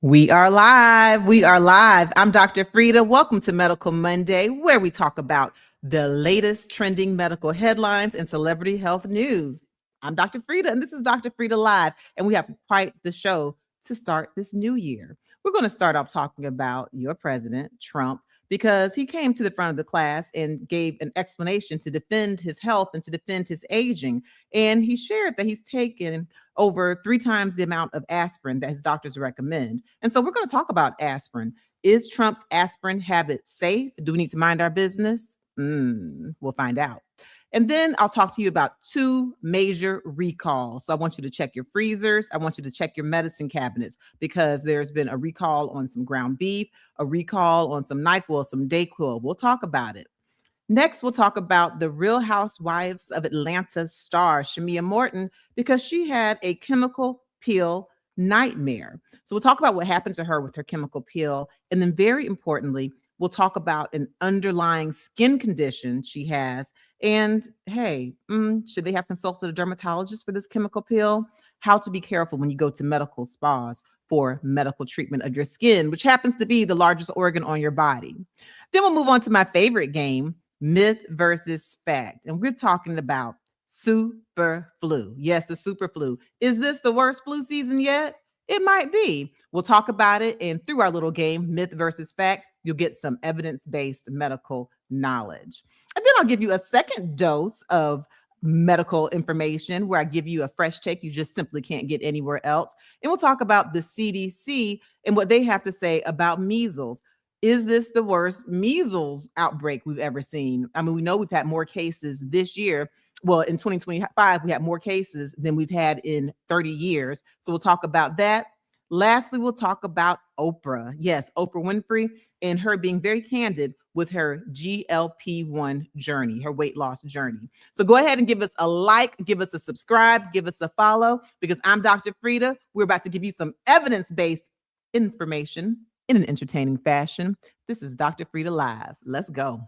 We are live. We are live. I'm Dr. Frita. Welcome to Medical Monday, where we talk about the latest trending medical headlines and celebrity health news. I'm Dr. Frita, and this is Dr. Frita Live, and we have quite the show to start this new year. We're going to start off talking about your president, Trump, because he came to the front of the class and gave an explanation to defend his health and to defend his aging. And he shared that he's taken over 3 times the amount of aspirin that his doctors recommend. And so we're going to talk about aspirin. Is Trump's aspirin habit safe? Do we need to mind our business? We'll find out. And then I'll talk to you about 2 major recalls. So I want you to check your freezers. I want you to check your medicine cabinets because there's been a recall on some ground beef, a recall on some NyQuil, some Dayquil. We'll talk about it. Next, we'll talk about the Real Housewives of Atlanta star, Shamea Morton, because she had a chemical peel nightmare. So we'll talk about what happened to her with her chemical peel. And then very importantly, we'll talk about an underlying skin condition she has. And hey, should they have consulted a dermatologist for this chemical peel? How to be careful when you go to medical spas for medical treatment of your skin, which happens to be the largest organ on your body. Then we'll move on to my favorite game, myth versus fact. And we're talking about super flu. Yes, the super flu. Is this the worst flu season yet? It might be. We'll talk about it. And through our little game, myth versus fact, you'll get some evidence-based medical knowledge. And then I'll give you a second dose of medical information where I give you a fresh take you just simply can't get anywhere else. And we'll talk about the CDC and what they have to say about measles. Is this the worst measles outbreak we've ever seen? I mean, we know we've had more cases this year. Well, in 2025, we had more cases than we've had in 30 years. So we'll talk about that. Lastly, we'll talk about Oprah. Yes, Oprah Winfrey and her being very candid with her GLP-1 journey, her weight loss journey. So go ahead and give us a like, give us a subscribe, give us a follow, because I'm Dr. Frita. We're about to give you some evidence-based information in an entertaining fashion. This is Dr. Frita Live. Let's go.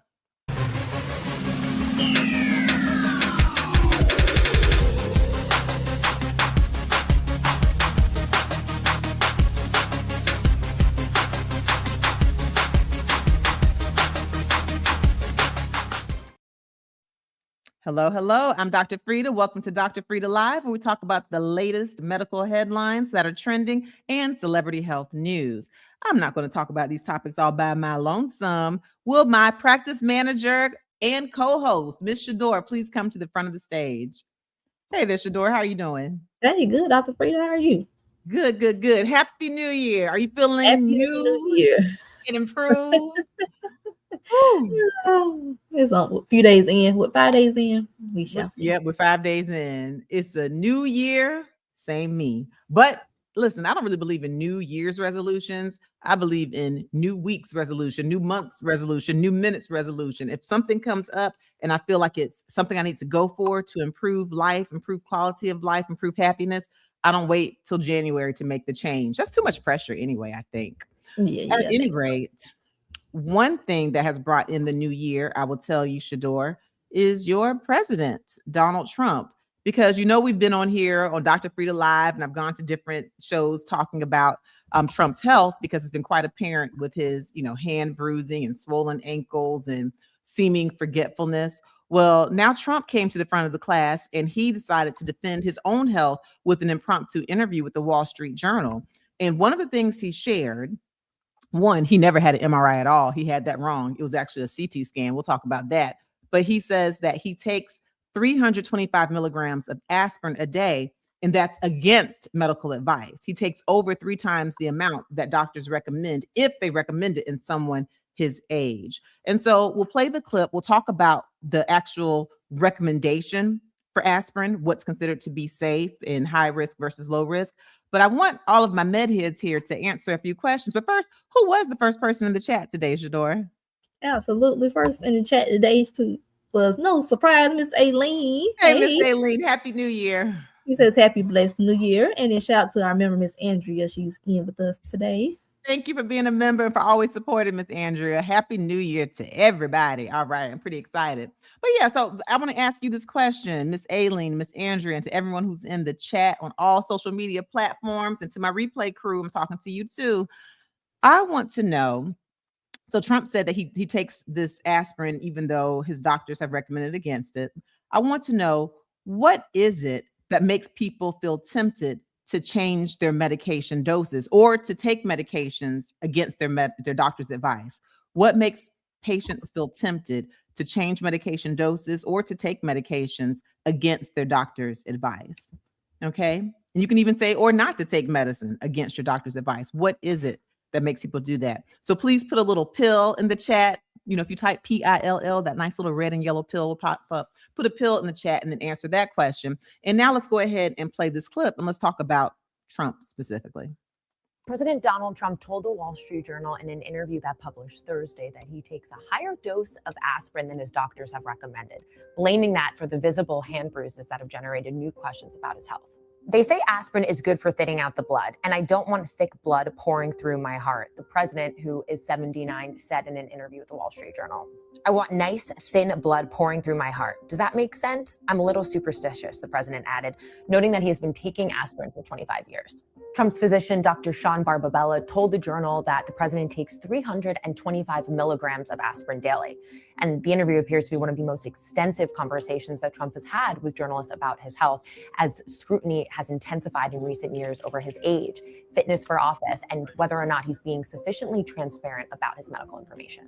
Hello, hello. I'm Dr. Frita. Welcome to Dr. Frita Live, where we talk about the latest medical headlines that are trending and celebrity health news. I'm not going to talk about these topics all by my lonesome. Will my practice manager and co-host, Miss Shador, please come to the front of the stage? Hey there, Shador. How are you doing? Hey, good, Dr. Frita. How are you? Good, good, good. Happy New Year. Are you feeling Happy new Year. and improved? It's a few days in. What, 5 days in? We shall see. Yeah, we're 5 days in. It's a new year, same me. But listen, I don't really believe in New Year's resolutions. I believe in new week's resolution, new month's resolution, new minutes resolution. If something comes up and I feel like it's something I need to go for to improve life, improve quality of life, improve happiness, I don't wait till January to make the change. That's too much pressure anyway, I think. At any rate, one thing that has brought in the new year, I will tell you, Shador, is your president, Donald Trump. Because, you know, we've been on here on Dr. Frita Live, and I've gone to different shows talking about Trump's health because it's been quite apparent with his, hand bruising and swollen ankles and seeming forgetfulness. Well, now Trump came to the front of the class and he decided to defend his own health with an impromptu interview with the Wall Street Journal. And one of the things he shared, one, he never had an MRI at all. He had that wrong. It was actually a CT scan. We'll talk about that. But he says that he takes 325 milligrams of aspirin a day, and that's against medical advice. He takes over 3 times the amount that doctors recommend if they recommend it in someone his age. And so we'll play the clip. We'll talk about the actual recommendation for aspirin, what's considered to be safe in high risk versus low risk. But I want all of my med heads here to answer a few questions. But first, who was the first person in the chat today, Shador? Absolutely. First in the chat today was no surprise, Miss Aileen. Hey, Miss Aileen, Happy New Year. He says happy blessed New Year. And then shout out to our member, Miss Andrea. She's in with us today. Thank you for being a member and for always supporting Miss Andrea. Happy New Year to everybody. All right, I'm pretty excited. But yeah, so I want to ask you this question, Miss Aileen, Miss Andrea, and to everyone who's in the chat on all social media platforms, and to my replay crew, I'm talking to you too. I want to know. So Trump said that he takes this aspirin even though his doctors have recommended against it. I want to know, what is it that makes people feel tempted to change their medication doses or to take medications against their doctor's advice? What makes patients feel tempted to change medication doses or to take medications against their doctor's advice? Okay. And you can even say, or not to take medicine against your doctor's advice. What is it that makes people do that? So please put a little pill in the chat. If you type PILL, that nice little red and yellow pill will pop up. Put a pill in the chat and then answer that question. And now let's go ahead and play this clip and let's talk about Trump specifically. President Donald Trump told the Wall Street Journal in an interview that published Thursday that he takes a higher dose of aspirin than his doctors have recommended, blaming that for the visible hand bruises that have generated new questions about his health. They say aspirin is good for thinning out the blood, and I don't want thick blood pouring through my heart, the president, who is 79, said in an interview with the Wall Street Journal. I want nice, thin blood pouring through my heart. Does that make sense? I'm a little superstitious, the president added, noting that he has been taking aspirin for 25 years. Trump's physician, Dr. Sean Barbabella, told the Journal that the president takes 325 milligrams of aspirin daily. And the interview appears to be one of the most extensive conversations that Trump has had with journalists about his health, as scrutiny has intensified in recent years over his age, fitness for office, and whether or not he's being sufficiently transparent about his medical information.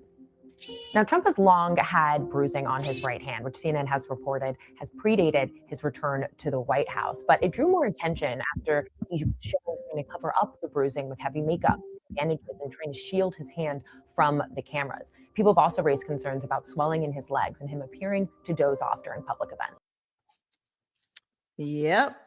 Now, Trump has long had bruising on his right hand, which CNN has reported has predated his return to the White House. But it drew more attention after he showed trying to cover up the bruising with heavy makeup, bandages, and trying to shield his hand from the cameras. People have also raised concerns about swelling in his legs and him appearing to doze off during public events. Yep.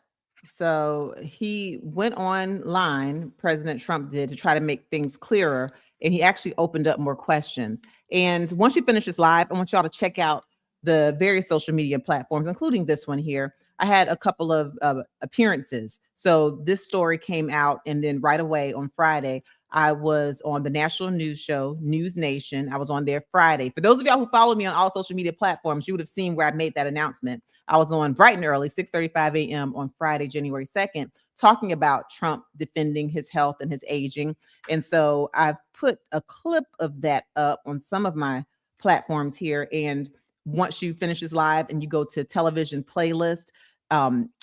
So he went online, President Trump did, to try to make things clearer. And he actually opened up more questions. And once you finish this live, I want y'all to check out the various social media platforms, including this one here. I had a couple of appearances. So this story came out, and then right away on Friday, I was on the national news show, News Nation. I was on there Friday. For those of y'all who follow me on all social media platforms, you would have seen where I made that announcement. I was on bright and early, 6:35 a.m. on Friday, January 2nd, talking about Trump defending his health and his aging. And so I've put a clip of that up on some of my platforms here. And once you finish this live and you go to television playlist,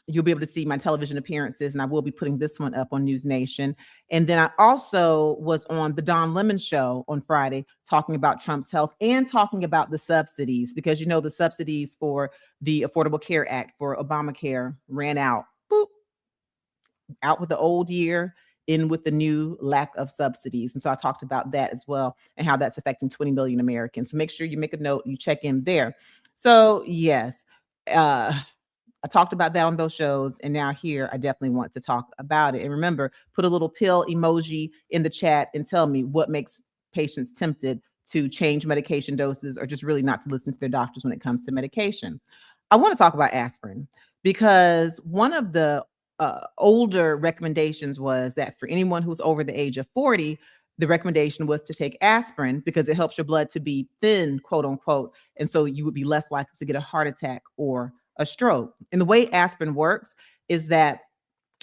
you'll be able to see my television appearances, and I will be putting this one up on News Nation. And then I also was on the Don Lemon show on Friday talking about Trump's health and talking about the subsidies, because the subsidies for the Affordable Care Act for Obamacare ran out. Boop. Out with the old year, in with the new lack of subsidies. And so I talked about that as well and how that's affecting 20 million Americans. So make sure you make a note, you check in there. So yes, I talked about that on those shows, and now here I definitely want to talk about it. And remember, put a little pill emoji in the chat and tell me what makes patients tempted to change medication doses or just really not to listen to their doctors when it comes to medication. I want to talk about aspirin because one of the older recommendations was that for anyone who's over the age of 40, the recommendation was to take aspirin because it helps your blood to be thin, quote unquote. And so you would be less likely to get a heart attack or a stroke. And the way aspirin works is that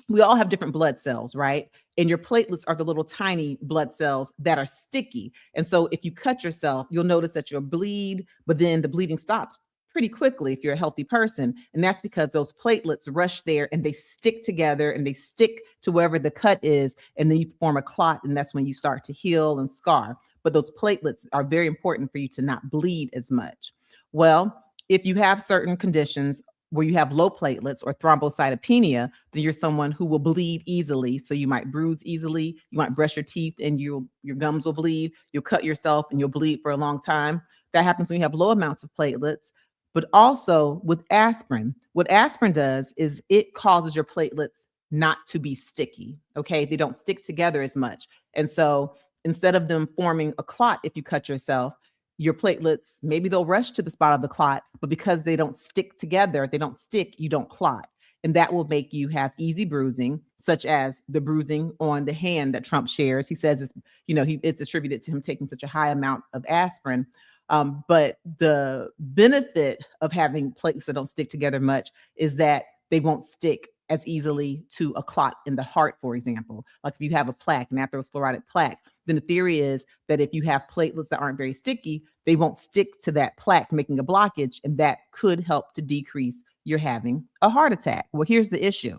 we all have different blood cells, right? And your platelets are the little tiny blood cells that are sticky. And so if you cut yourself, you'll notice that you'll bleed, but then the bleeding stops pretty quickly if you're a healthy person. And that's because those platelets rush there and they stick together and they stick to wherever the cut is. And then you form a clot, and that's when you start to heal and scar. But those platelets are very important for you to not bleed as much. Well, if you have certain conditions where you have low platelets or thrombocytopenia, then you're someone who will bleed easily. So you might bruise easily, you might brush your teeth and your gums will bleed, you'll cut yourself and you'll bleed for a long time. That happens when you have low amounts of platelets. But also with aspirin, what aspirin does is it causes your platelets not to be sticky, okay? They don't stick together as much. And so instead of them forming a clot if you cut yourself, your platelets, maybe they'll rush to the spot of the clot, but because they don't stick together, they don't stick, you don't clot. and that will make you have easy bruising, such as the bruising on the hand that Trump shares. He says it's, it's attributed to him taking such a high amount of aspirin. But the benefit of having platelets that don't stick together much is that they won't stick as easily to a clot in the heart, for example. Like if you have a plaque, an atherosclerotic plaque, then the theory is that if you have platelets that aren't very sticky, they won't stick to that plaque, making a blockage, and that could help to decrease your having a heart attack. Well, here's the issue.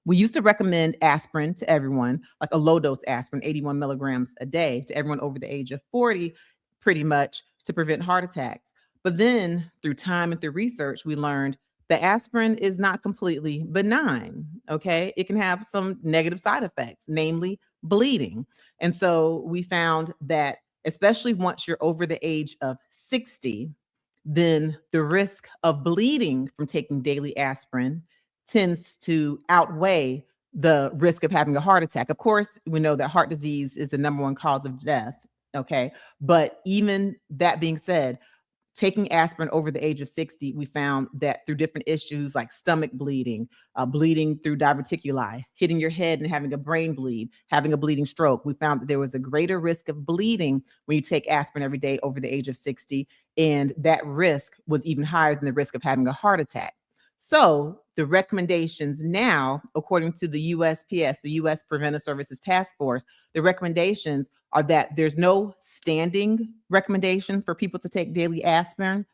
We used to recommend aspirin to everyone, like a low dose aspirin, 81 milligrams a day to everyone over the age of 40, pretty much to prevent heart attacks. But then through time and through research, we learned that aspirin is not completely benign. Okay. It can have some negative side effects, namely bleeding. And so we found that, especially once you're over the age of 60, then the risk of bleeding from taking daily aspirin tends to outweigh the risk of having a heart attack. Of course, we know that heart disease is the number one cause of death. Okay. But even that being said, taking aspirin over the age of 60, we found that through different issues like stomach bleeding, bleeding through diverticuli, hitting your head and having a brain bleed, having a bleeding stroke, we found that there was a greater risk of bleeding when you take aspirin every day over the age of 60. And that risk was even higher than the risk of having a heart attack. So the recommendations now, according to the USPS, the U.S. Preventive Services Task Force, the recommendations are that there's no standing recommendation for people to take daily aspirin,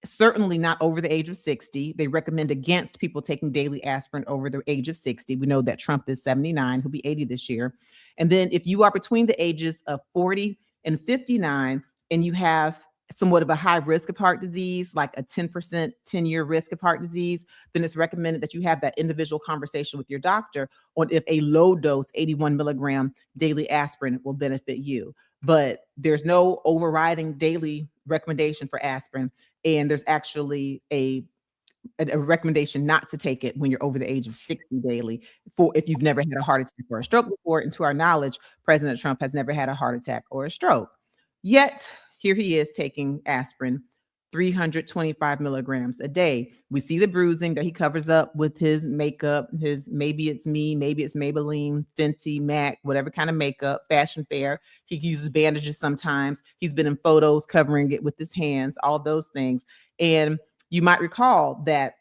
certainly not over the age of 60. They recommend against people taking daily aspirin over the age of 60. We know that Trump is 79, he'll be 80 this year. And then if you are between the ages of 40 and 59 and you have somewhat of a high risk of heart disease, like a 10%, 10-year risk of heart disease, then it's recommended that you have that individual conversation with your doctor on if a low dose 81 milligram daily aspirin will benefit you. But there's no overriding daily recommendation for aspirin. And there's actually a recommendation not to take it when you're over the age of 60 daily for if you've never had a heart attack or a stroke before. And to our knowledge, President Trump has never had a heart attack or a stroke. Yet here he is taking aspirin, 325 milligrams a day. We see the bruising that he covers up with his makeup, his maybe it's me, maybe it's Maybelline, Fenty, MAC, whatever kind of makeup, Fashion Fair. He uses bandages sometimes. He's been in photos covering it with his hands, all of those things. And you might recall that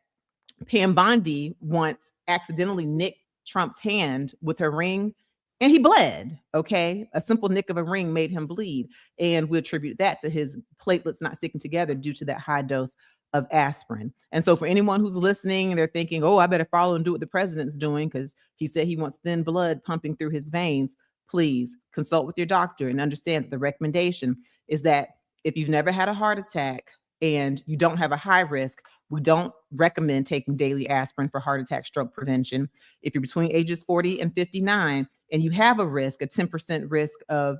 Pam Bondi once accidentally nicked Trump's hand with her ring and he bled. Okay. A simple nick of a ring made him bleed. And we attribute that to his platelets not sticking together due to that high dose of aspirin. And so for anyone who's listening and they're thinking, oh, I better follow and do what the president's doing because he said he wants thin blood pumping through his veins, please consult with your doctor and understand that the recommendation is that if you've never had a heart attack and you don't have a high risk, we don't recommend taking daily aspirin for heart attack, stroke prevention. If you're between ages 40 and 59 and you have a risk, a 10% risk of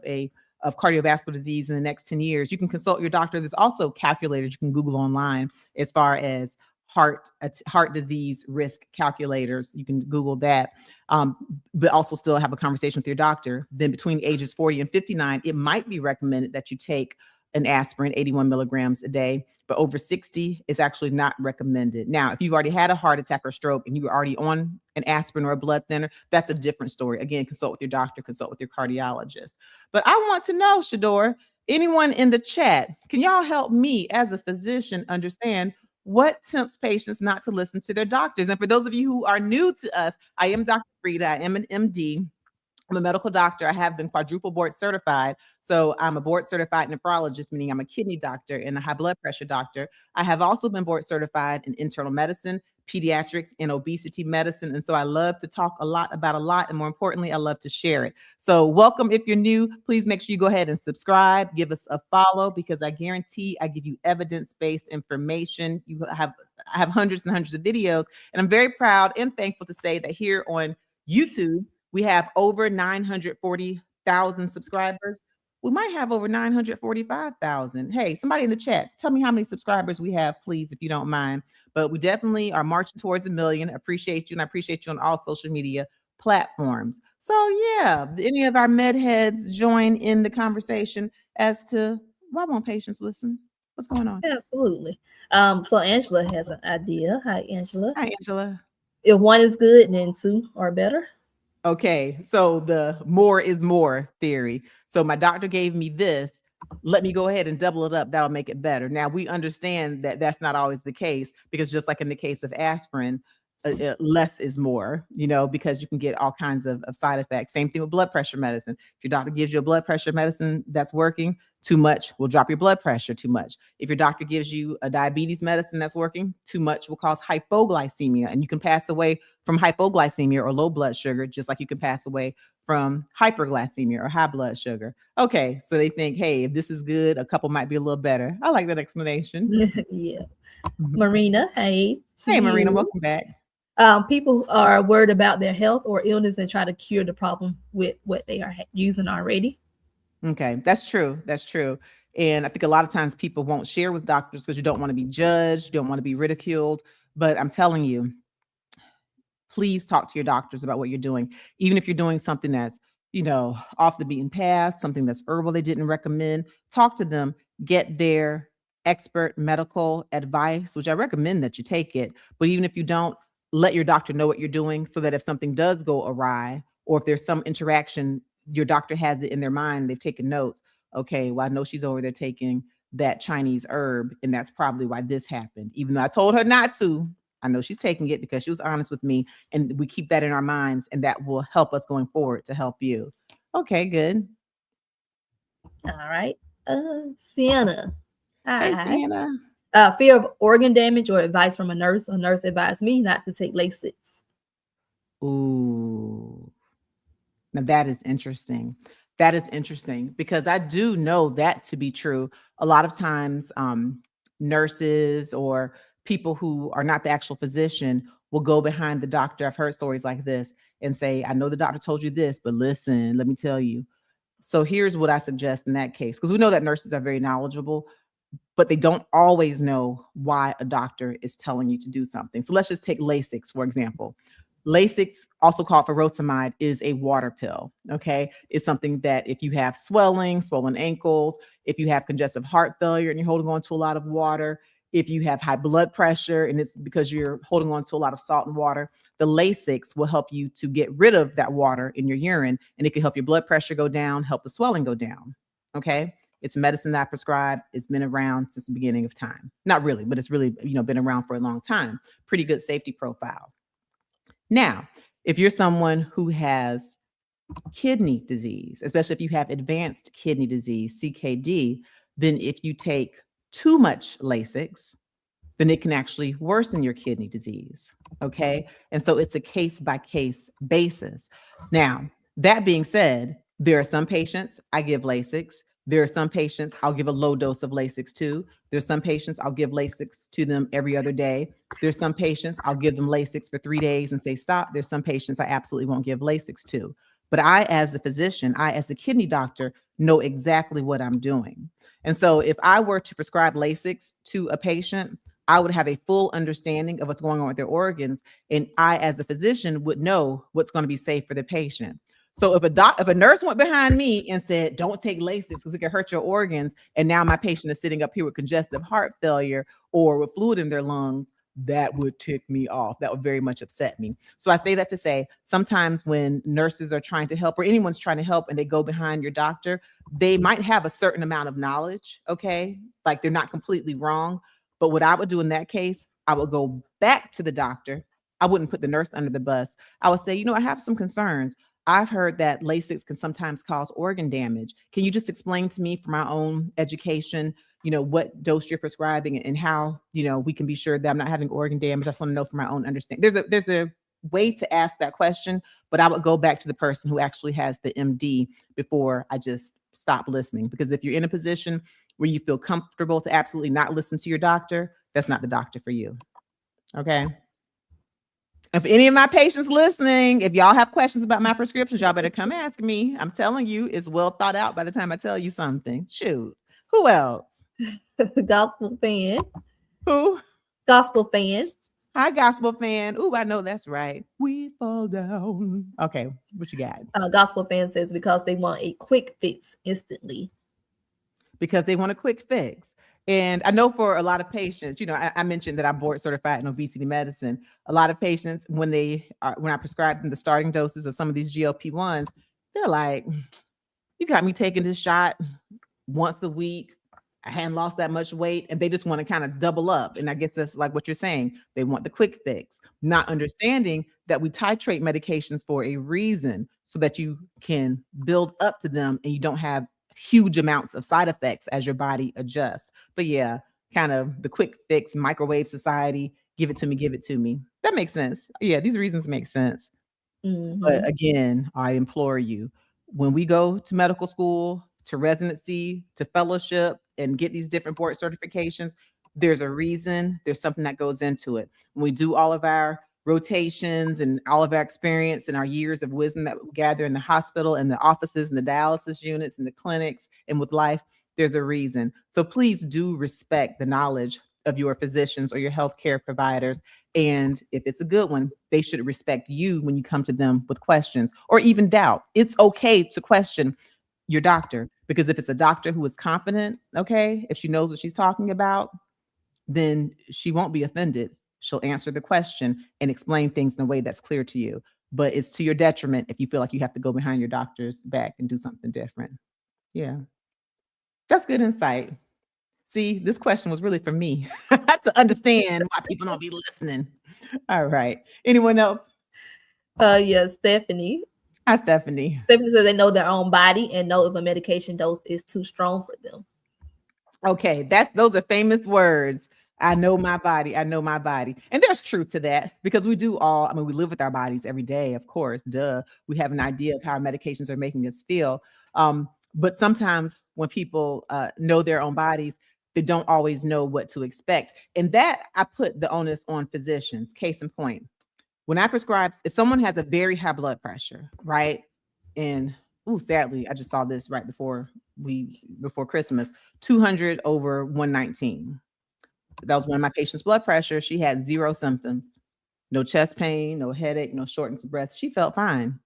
cardiovascular disease in the next 10 years, you can consult your doctor. There's also calculators you can Google online as far as heart disease risk calculators. You can Google that, but also still have a conversation with your doctor. Then between ages 40 and 59, it might be recommended that you take an aspirin, 81 milligrams a day, but over 60 is actually not recommended. Now, if you've already had a heart attack or stroke and you were already on an aspirin or a blood thinner, that's a different story. Again, consult with your doctor, consult with your cardiologist. But I want to know, Shador, anyone in the chat, can y'all help me as a physician understand what tempts patients not to listen to their doctors? And for those of you who are new to us, I am Dr. Frita. I am an MD. I'm a medical doctor. I have been quadruple board certified. So I'm a board certified nephrologist, meaning I'm a kidney doctor and a high blood pressure doctor. I have also been board certified in internal medicine, pediatrics, and obesity medicine. And so I love to talk a lot about a lot. And more importantly, I love to share it. So welcome. If you're new, please make sure you go ahead and subscribe, give us a follow, because I guarantee I give you evidence-based information. I have hundreds and hundreds of videos. And I'm very proud and thankful to say that here on YouTube, we have over 940,000 subscribers. We might have over 945,000. Hey, somebody in the chat, tell me how many subscribers we have, please, if you don't mind. But we definitely are marching towards 1 million. Appreciate you, and I appreciate you on all social media platforms. So yeah, any of our med heads join in the conversation as to why won't patients listen? What's going on? Absolutely. So Angela has an idea. Hi, Angela. Hi, Angela. If one is good, then two are better. Okay, so the more is more theory. So my doctor gave me this. Let me go ahead and double it up. That'll make it better. Now we understand that that's not always the case, because just like in the case of aspirin, less is more, because you can get all kinds of side effects. Same thing with blood pressure medicine. If your doctor gives you a blood pressure medicine that's working, too much will drop your blood pressure too much. If your doctor gives you a diabetes medicine that's working, too much will cause hypoglycemia. And you can pass away from hypoglycemia or low blood sugar, just like you can pass away from hyperglycemia or high blood sugar. Okay, so they think, hey, if this is good, a couple might be a little better. I like that explanation. Yeah. Mhm. Marina, hey. Hey, Marina, you. welcome back. People are worried about their health or illness and try to cure the problem with what they are using already. Okay, that's true. That's true. And I think a lot of times people won't share with doctors because you don't want to be judged, you don't want to be ridiculed. But I'm telling you, please talk to your doctors about what you're doing. Even if you're doing something that's, off the beaten path, something that's herbal they didn't recommend, talk to them, get their expert medical advice, which I recommend that you take it. But even if you don't, let your doctor know what you're doing so that if something does go awry, or if there's some interaction, your doctor has it in their mind, they've taken notes. Okay, well, I know she's over there taking that Chinese herb, and that's probably why this happened. Even though I told her not to, I know she's taking it because she was honest with me, and we keep that in our minds, and that will help us going forward to help you. Okay, good. All right. Sienna. Hey, Hi. Sienna. Fear of organ damage or advice from a nurse. A nurse advised me not to take Lasix. Ooh. Now that is interesting. That is interesting because I do know that to be true. A lot of times, nurses or people who are not the actual physician will go behind the doctor. I've heard stories like this and say, I know the doctor told you this, but listen, let me tell you. So here's what I suggest in that case, because we know that nurses are very knowledgeable, but they don't always know why a doctor is telling you to do something. So let's just take Lasix, for example. Lasix, also called furosemide, is a water pill. Okay. It's something that if you have swelling, swollen ankles, if you have congestive heart failure and you're holding on to a lot of water, if you have high blood pressure and it's because you're holding on to a lot of salt and water, the Lasix will help you to get rid of that water in your urine, and it can help your blood pressure go down, help the swelling go down. Okay. It's medicine that I prescribe. It's been around since the beginning of time. Not really, but it's really, been around for a long time. Pretty good safety profile. Now, if you're someone who has kidney disease, especially if you have advanced kidney disease, CKD, then if you take too much Lasix, then it can actually worsen your kidney disease. Okay. And so it's a case by case basis. Now, that being said, there are some patients I give Lasix. There are some patients I'll give a low dose of Lasix to. There's some patients I'll give Lasix to them every other day. There's some patients I'll give them Lasix for 3 days and say stop. There's some patients I absolutely won't give Lasix to. But I, as a physician, I, as a kidney doctor, know exactly what I'm doing. And so if I were to prescribe Lasix to a patient, I would have a full understanding of what's going on with their organs. And I, as a physician, would know what's going to be safe for the patient. So if a nurse went behind me and said, don't take Lasix because it can hurt your organs, and now my patient is sitting up here with congestive heart failure or with fluid in their lungs, that would tick me off. That would very much upset me. So I say that to say, sometimes when nurses are trying to help or anyone's trying to help and they go behind your doctor, they might have a certain amount of knowledge, okay? Like they're not completely wrong. But what I would do in that case, I would go back to the doctor. I wouldn't put the nurse under the bus. I would say, I have some concerns. I've heard that Lasix can sometimes cause organ damage. Can you just explain to me for my own education, what dose you're prescribing and how, we can be sure that I'm not having organ damage? I just want to know for my own understanding. There's a way to ask that question, but I would go back to the person who actually has the MD before I just stop listening. Because if you're in a position where you feel comfortable to absolutely not listen to your doctor, that's not the doctor for you. Okay. If any of my patients listening, if y'all have questions about my prescriptions, y'all better come ask me. I'm telling you, it's well thought out by the time I tell you something. Shoot. Who else? Gospel fan. Who? Gospel fan. Hi, gospel fan. Ooh, I know that's right. We fall down. Okay, what you got? Gospel fan says because they want a quick fix instantly. Because they want a quick fix. And I know for a lot of patients, I mentioned that I'm board certified in obesity medicine. A lot of patients, when I prescribe them the starting doses of some of these GLP-1s, they're like, you got me taking this shot once a week. I hadn't lost that much weight, and they just want to kind of double up. And I guess that's like what you're saying. They want the quick fix, not understanding that we titrate medications for a reason so that you can build up to them and you don't have huge amounts of side effects as your body adjusts. But yeah, kind of the quick fix, microwave society, give it to me, give it to me. That makes sense. Yeah, these reasons make sense. But again, I implore you, when we go to medical school, to residency, to fellowship, and get these different board certifications, there's a reason, there's something that goes into it. When we do all of our rotations and all of our experience and our years of wisdom that we gather in the hospital and the offices and the dialysis units and the clinics and with life, there's a reason. So please do respect the knowledge of your physicians or your healthcare providers. And if it's a good one, they should respect you when you come to them with questions or even doubt. It's okay to question your doctor, because if it's a doctor who is confident, okay, if she knows what she's talking about, then she won't be offended. She'll answer the question and explain things in a way that's clear to you. But it's to your detriment if you feel like you have to go behind your doctor's back and do something different. Yeah, that's good insight. See, this question was really for me to understand why people don't be listening. All right. Anyone else? Yes, Stephanie. Hi, Stephanie. Stephanie says they know their own body and know if a medication dose is too strong for them. Okay, those are famous words. I know my body. I know my body. And there's truth to that, because we live with our bodies every day, of course, duh. We have an idea of how our medications are making us feel. But sometimes when people know their own bodies, they don't always know what to expect. And that I put the onus on physicians. Case in point, when I prescribe, if someone has a very high blood pressure, right? And sadly, I just saw this right before Christmas, 200 over 119. That was one of my patient's blood pressure. She had 0 symptoms, no chest pain, no headache, no shortness of breath. She felt fine.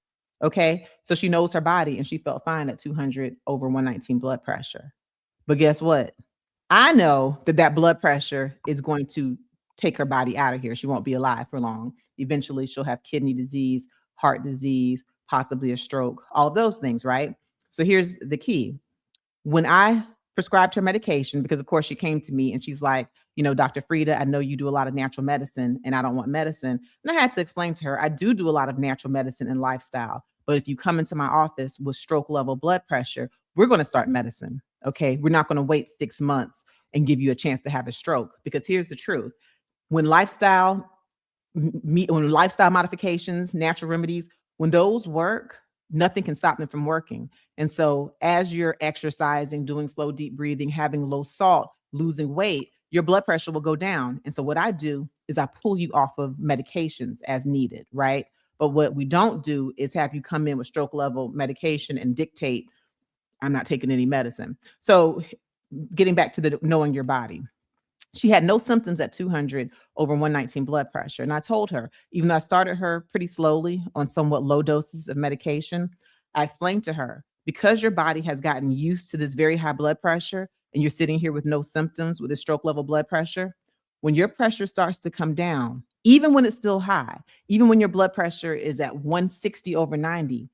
Okay. So she knows her body and she felt fine at 200 over 119 blood pressure. But guess what? I know that blood pressure is going to take her body out of here. She won't be alive for long. Eventually she'll have kidney disease, heart disease, possibly a stroke, all of those things, right? So here's the key. When I prescribed her medication, because of course she came to me and she's like, Dr. Frita, I know you do a lot of natural medicine and I don't want medicine. And I had to explain to her, I do a lot of natural medicine and lifestyle. But if you come into my office with stroke level blood pressure, we're going to start medicine. Okay. We're not going to wait 6 months and give you a chance to have a stroke, because here's the truth. When lifestyle modifications, natural remedies, when those work, nothing can stop them from working. And so as you're exercising, doing slow, deep breathing, having low salt, losing weight, your blood pressure will go down. And so what I do is I pull you off of medications as needed, right? But what we don't do is have you come in with stroke level medication and dictate, I'm not taking any medicine. So getting back to the knowing your body. She had no symptoms at 200 over 119 blood pressure. And I told her, even though I started her pretty slowly on somewhat low doses of medication, I explained to her, because your body has gotten used to this very high blood pressure and you're sitting here with no symptoms with a stroke level blood pressure, when your pressure starts to come down, even when it's still high, even when your blood pressure is at 160 over 90,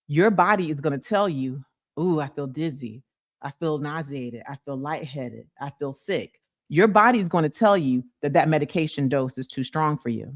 your body is going to tell you, ooh, I feel dizzy. I feel nauseated. I feel lightheaded. I feel sick. Your body is going to tell you that medication dose is too strong for you.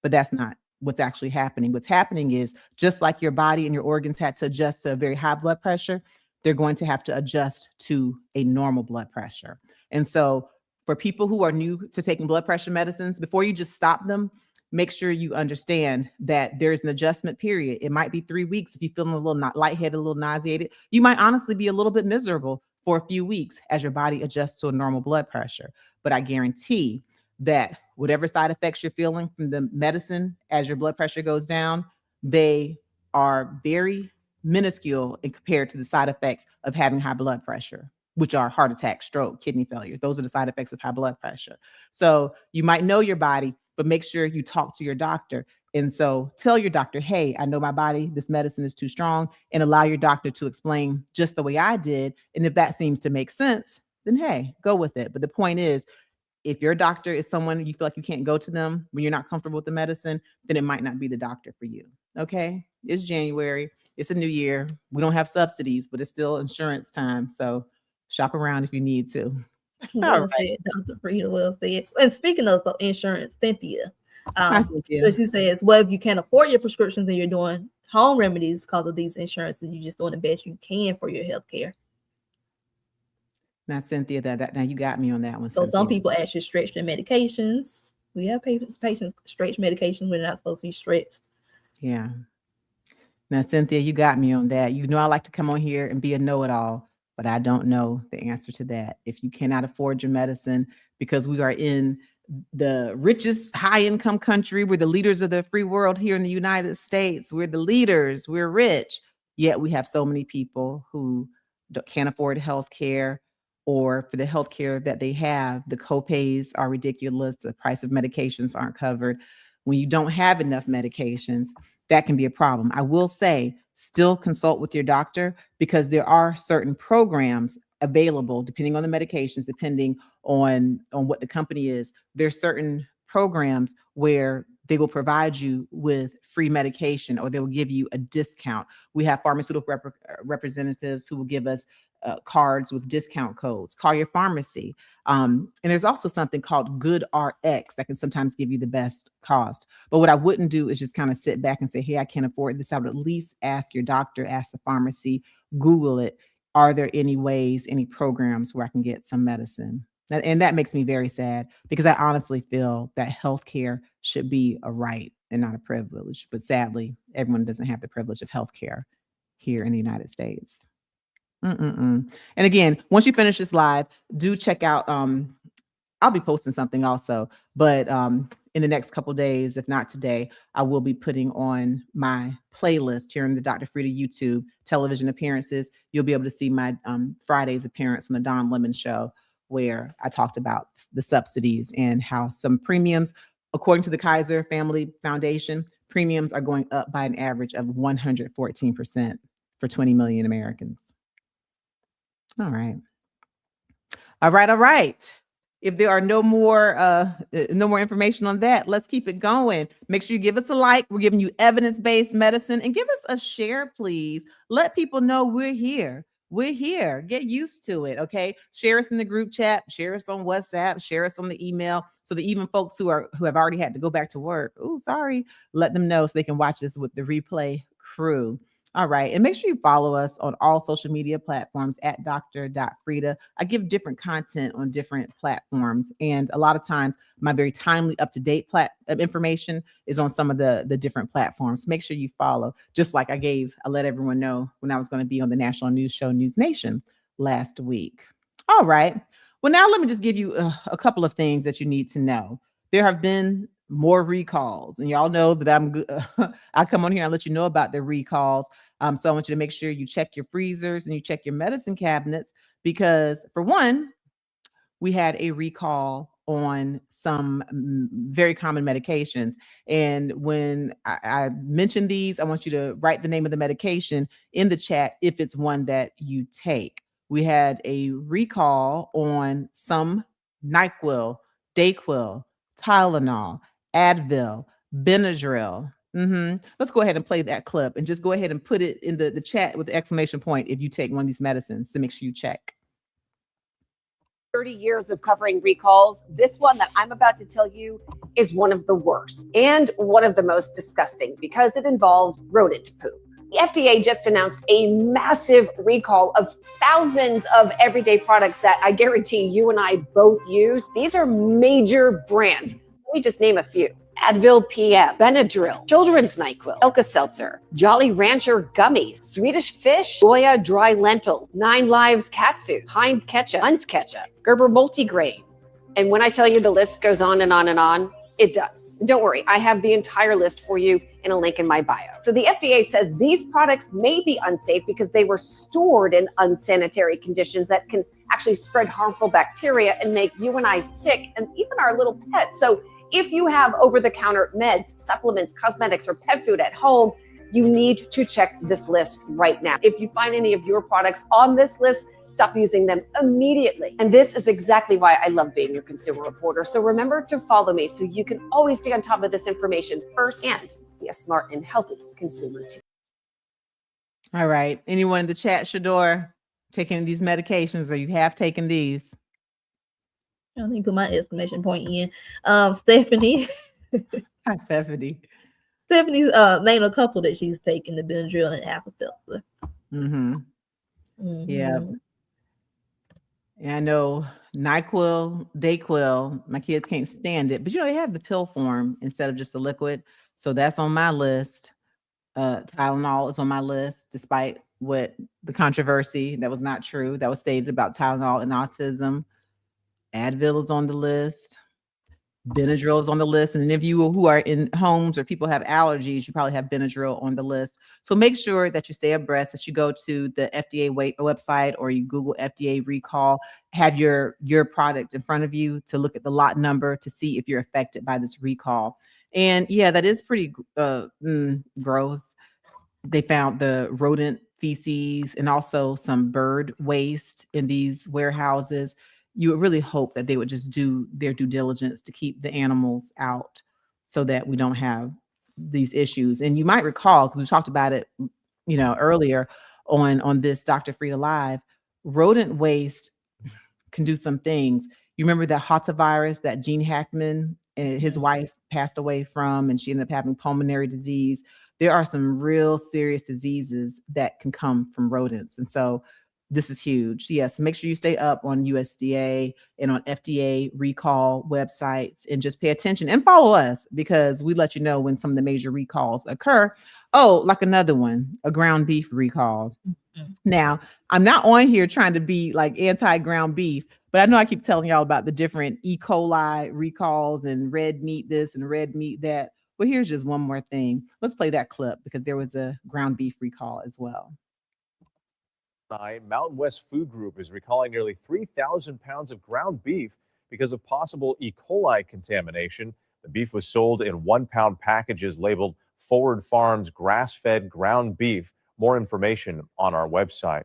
But that's not what's actually happening. What's happening is, just like your body and your organs had to adjust to a very high blood pressure, they're going to have to adjust to a normal blood pressure. And so for people who are new to taking blood pressure medicines, before you just stop them, make sure you understand that there's an adjustment period. It might be 3 weeks. If you're feeling a little lightheaded, a little nauseated, you might honestly be a little bit miserable for a few weeks as your body adjusts to a normal blood pressure. But I guarantee that whatever side effects you're feeling from the medicine as your blood pressure goes down, they are very minuscule in compared to the side effects of having high blood pressure, which are heart attack, stroke, kidney failure. Those are the side effects of high blood pressure. So you might know your body, but make sure you talk to your doctor. And so tell your doctor, hey, I know my body, this medicine is too strong, and allow your doctor to explain just the way I did. And if that seems to make sense, then hey, go with it. But the point is, if your doctor is someone you feel like you can't go to them when you're not comfortable with the medicine, then it might not be the doctor for you. Okay. It's January. It's a new year. We don't have subsidies, but it's still insurance time. So shop around if you need to. Well said, Dr. Frita. Well said. And speaking of insurance, Cynthia, Hi, Cynthia. so she says, well, if you can't afford your prescriptions and you're doing home remedies because of these insurances, you're just doing the best you can for your health care. Now, Cynthia, now you got me on that one. So Cynthia. some people actually stretch their medications. We have patients stretch medications when they're not supposed to be stretched. Yeah. Now, Cynthia, you got me on that. You know, I like to come on here and be a know-it-all, but I don't know the answer to that. If you cannot afford your medicine, because we are in the richest high-income country, we're the leaders of the free world here in the United States. We're the leaders. We're rich. Yet we have so many people who can't afford health care, or for the health care that they have, the copays are ridiculous. The price of medications aren't covered. When you don't have enough medications, that can be a problem. I will say, still consult with your doctor, because there are certain programs available depending on the medications, depending on what the company is. There's certain programs where they will provide you with free medication, or they will give you a discount. We have pharmaceutical representatives who will give us cards with discount codes. Call your pharmacy. And there's also something called Good RX that can sometimes give you the best cost. But what I wouldn't do is just kind of sit back and say, hey, I can't afford this. I would at least ask your doctor, ask the pharmacy, Google it. Are there any ways, any programs where I can get some medicine? And that makes me very sad, because I honestly feel that healthcare should be a right and not a privilege. But sadly, everyone doesn't have the privilege of healthcare here in the United States. And again, once you finish this live, do check out, I'll be posting something also, but in the next couple of days, if not today, I will be putting on my playlist here in the Dr. Frita YouTube television appearances. You'll be able to see my Friday's appearance on the Don Lemon Show, where I talked about the subsidies and how some premiums, according to the Kaiser Family Foundation, premiums are going up by an average of 114% for 20 million Americans. All right. If there are no more information on that, let's keep it going. Make sure you give us a like. We're giving you evidence-based medicine, and give us a share, please. Let people know we're here. We're here. Get used to it. Okay. Share us in the group chat, share us on WhatsApp, share us on the email, so that even folks who have already had to go back to work, let them know so they can watch this with the replay crew. All right. And make sure you follow us on all social media platforms at Dr.Frita. I give different content on different platforms. And a lot of times my very timely, up-to-date information is on some of the different platforms. Make sure you follow, just like I let everyone know when I was going to be on the national news show, News Nation, last week. All right. Well, now let me just give you a couple of things that you need to know. There have been more recalls, and y'all know that I come on here and let you know about the recalls. So I want you to make sure you check your freezers and you check your medicine cabinets, because for one, we had a recall on some very common medications. And when I mention these, I want you to write the name of the medication in the chat if it's one that you take. We had a recall on some NyQuil, Dayquil, Tylenol, Advil, Benadryl. Let's go ahead and play that clip, and just go ahead and put it in the chat with the exclamation point if you take one of these medicines, to make sure you check. 30 years of covering recalls, this one that I'm about to tell you is one of the worst and one of the most disgusting, because it involves rodent poop. The FDA just announced a massive recall of thousands of everyday products that I guarantee you and I both use. These are major brands. Let me just name a few. Advil PM, Benadryl, Children's NyQuil, Alka-Seltzer, Jolly Rancher Gummies, Swedish Fish, RHOA Dry Lentils, 9 Lives Cat Food, Heinz Ketchup, Hunt's Ketchup, Gerber Multigrain. And when I tell you the list goes on and on and on, it does. Don't worry, I have the entire list for you in a link in my bio. So the FDA says these products may be unsafe because they were stored in unsanitary conditions that can actually spread harmful bacteria and make you and I sick, and even our little pets. So if you have over-the-counter meds, supplements, cosmetics, or pet food at home, you need to check this list right now. If you find any of your products on this list, Stop using them immediately. And this is exactly why I love being your consumer reporter. So remember to follow me so you can always be on top of this information firsthand. Be a smart and healthy consumer too. All right. Anyone in the chat, Shador, taking these medications, or you have taken these? I don't think put my exclamation point in. Stephanie. Hi, Stephanie. Stephanie's named a couple that she's taking, the Benadryl and Alka-Seltzer. Yeah. And I know NyQuil, Dayquil, my kids can't stand it, but they have the pill form instead of just the liquid. So that's on my list. Tylenol is on my list, despite what the controversy that was not true that was stated about Tylenol and autism. Advil is on the list. Benadryl is on the list. And if you who are in homes or people have allergies, you probably have Benadryl on the list. So make sure that you stay abreast, that you go to the FDA website or you Google FDA recall, have your product in front of you to look at the lot number to see if you're affected by this recall. And yeah, that is pretty gross. They found the rodent feces and also some bird waste in these warehouses. You would really hope that they would just do their due diligence to keep the animals out so that we don't have these issues. And you might recall, because we talked about it, earlier on this Dr. Frita Live, rodent waste can do some things. You remember that hantavirus that Gene Hackman and his wife passed away from, and she ended up having pulmonary disease. There are some real serious diseases that can come from rodents. And so this is huge. Yes, make sure you stay up on USDA and on FDA recall websites and just pay attention and follow us, because we let you know when some of the major recalls occur. Oh, like another one, a ground beef recall. Now, I'm not on here trying to be like anti-ground beef, but I know I keep telling y'all about the different E. coli recalls and red meat this and red meat that. Well, here's just one more thing. Let's play that clip because there was a ground beef recall as well. Mountain West Food Group is recalling nearly 3,000 pounds of ground beef because of possible E. coli contamination. The beef was sold in 1-pound packages labeled Forward Farms grass-fed ground beef. More information on our website.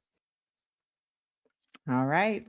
All right.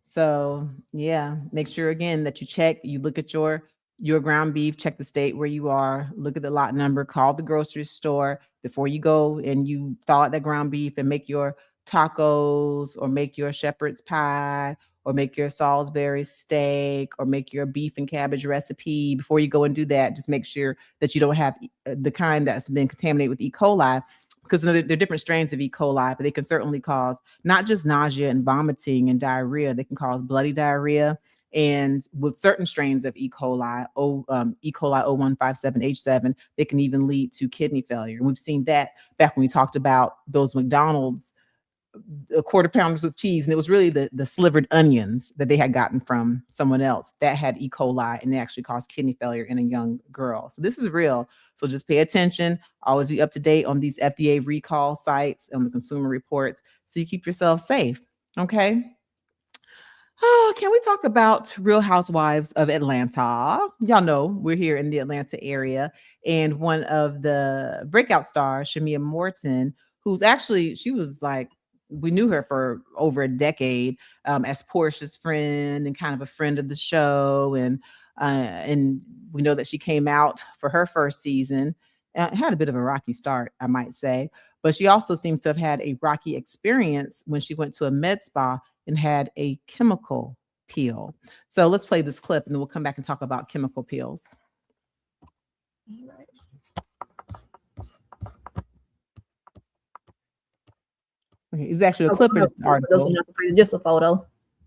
So yeah, make sure again that you look at your ground beef, check the state where you are, look at the lot number, call the grocery store before you go and you thaw out that ground beef and make your tacos or make your shepherd's pie or make your Salisbury steak or make your beef and cabbage recipe. Before you go and do that, just make sure that you don't have the kind that's been contaminated with E. coli, because there are different strains of E. coli, but they can certainly cause not just nausea and vomiting and diarrhea, they can cause bloody diarrhea. And with certain strains of E. coli, E. coli 0157H7, they can even lead to kidney failure. And we've seen that back when we talked about those McDonald's quarter pounders with cheese, and it was really the slivered onions that they had gotten from someone else that had E. coli, and they actually caused kidney failure in a young girl. So this is real. So just pay attention. Always be up to date on these FDA recall sites and the consumer reports so you keep yourself safe. Okay. Oh, can we talk about Real Housewives of Atlanta? Y'all know we're here in the Atlanta area, and one of the breakout stars, Shamea Morton, who's actually, she was like, we knew her for over a decade as Portia's friend and kind of a friend of the show. And we know that she came out for her first season. Had a bit of a rocky start, I might say, but she also seems to have had a rocky experience when she went to a med spa and had a chemical peel. So let's play this clip and then we'll come back and talk about chemical peels. Okay, it's actually a clip of this article. Just a photo.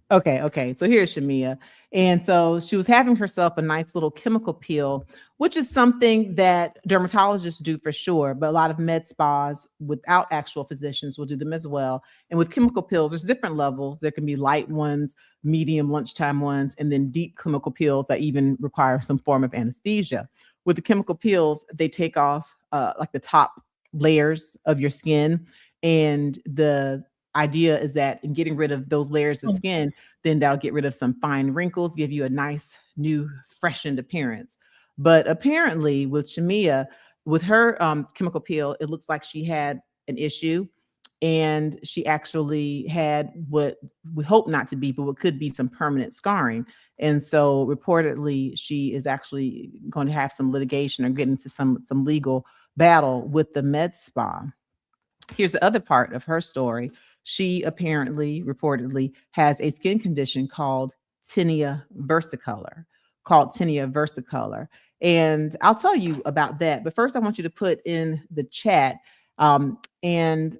Okay. So here's Shamea. And so she was having herself a nice little chemical peel, which is something that dermatologists do for sure, but a lot of med spas without actual physicians will do them as well. And with chemical peels, there's different levels. There can be light ones, medium lunchtime ones, and then deep chemical peels that even require some form of anesthesia. With the chemical peels, they take off like the top layers of your skin. And the idea is that in getting rid of those layers of skin, then that'll get rid of some fine wrinkles, give you a nice new freshened appearance. But apparently with Shamea, with her chemical peel, it looks like she had an issue. And she actually had what we hope not to be, but what could be some permanent scarring. And so reportedly, she is actually going to have some litigation or get into some legal battle with the med spa. Here's the other part of her story. She apparently, reportedly, has a skin condition called tinea versicolor. And I'll tell you about that. But first, I want you to put in the chat, and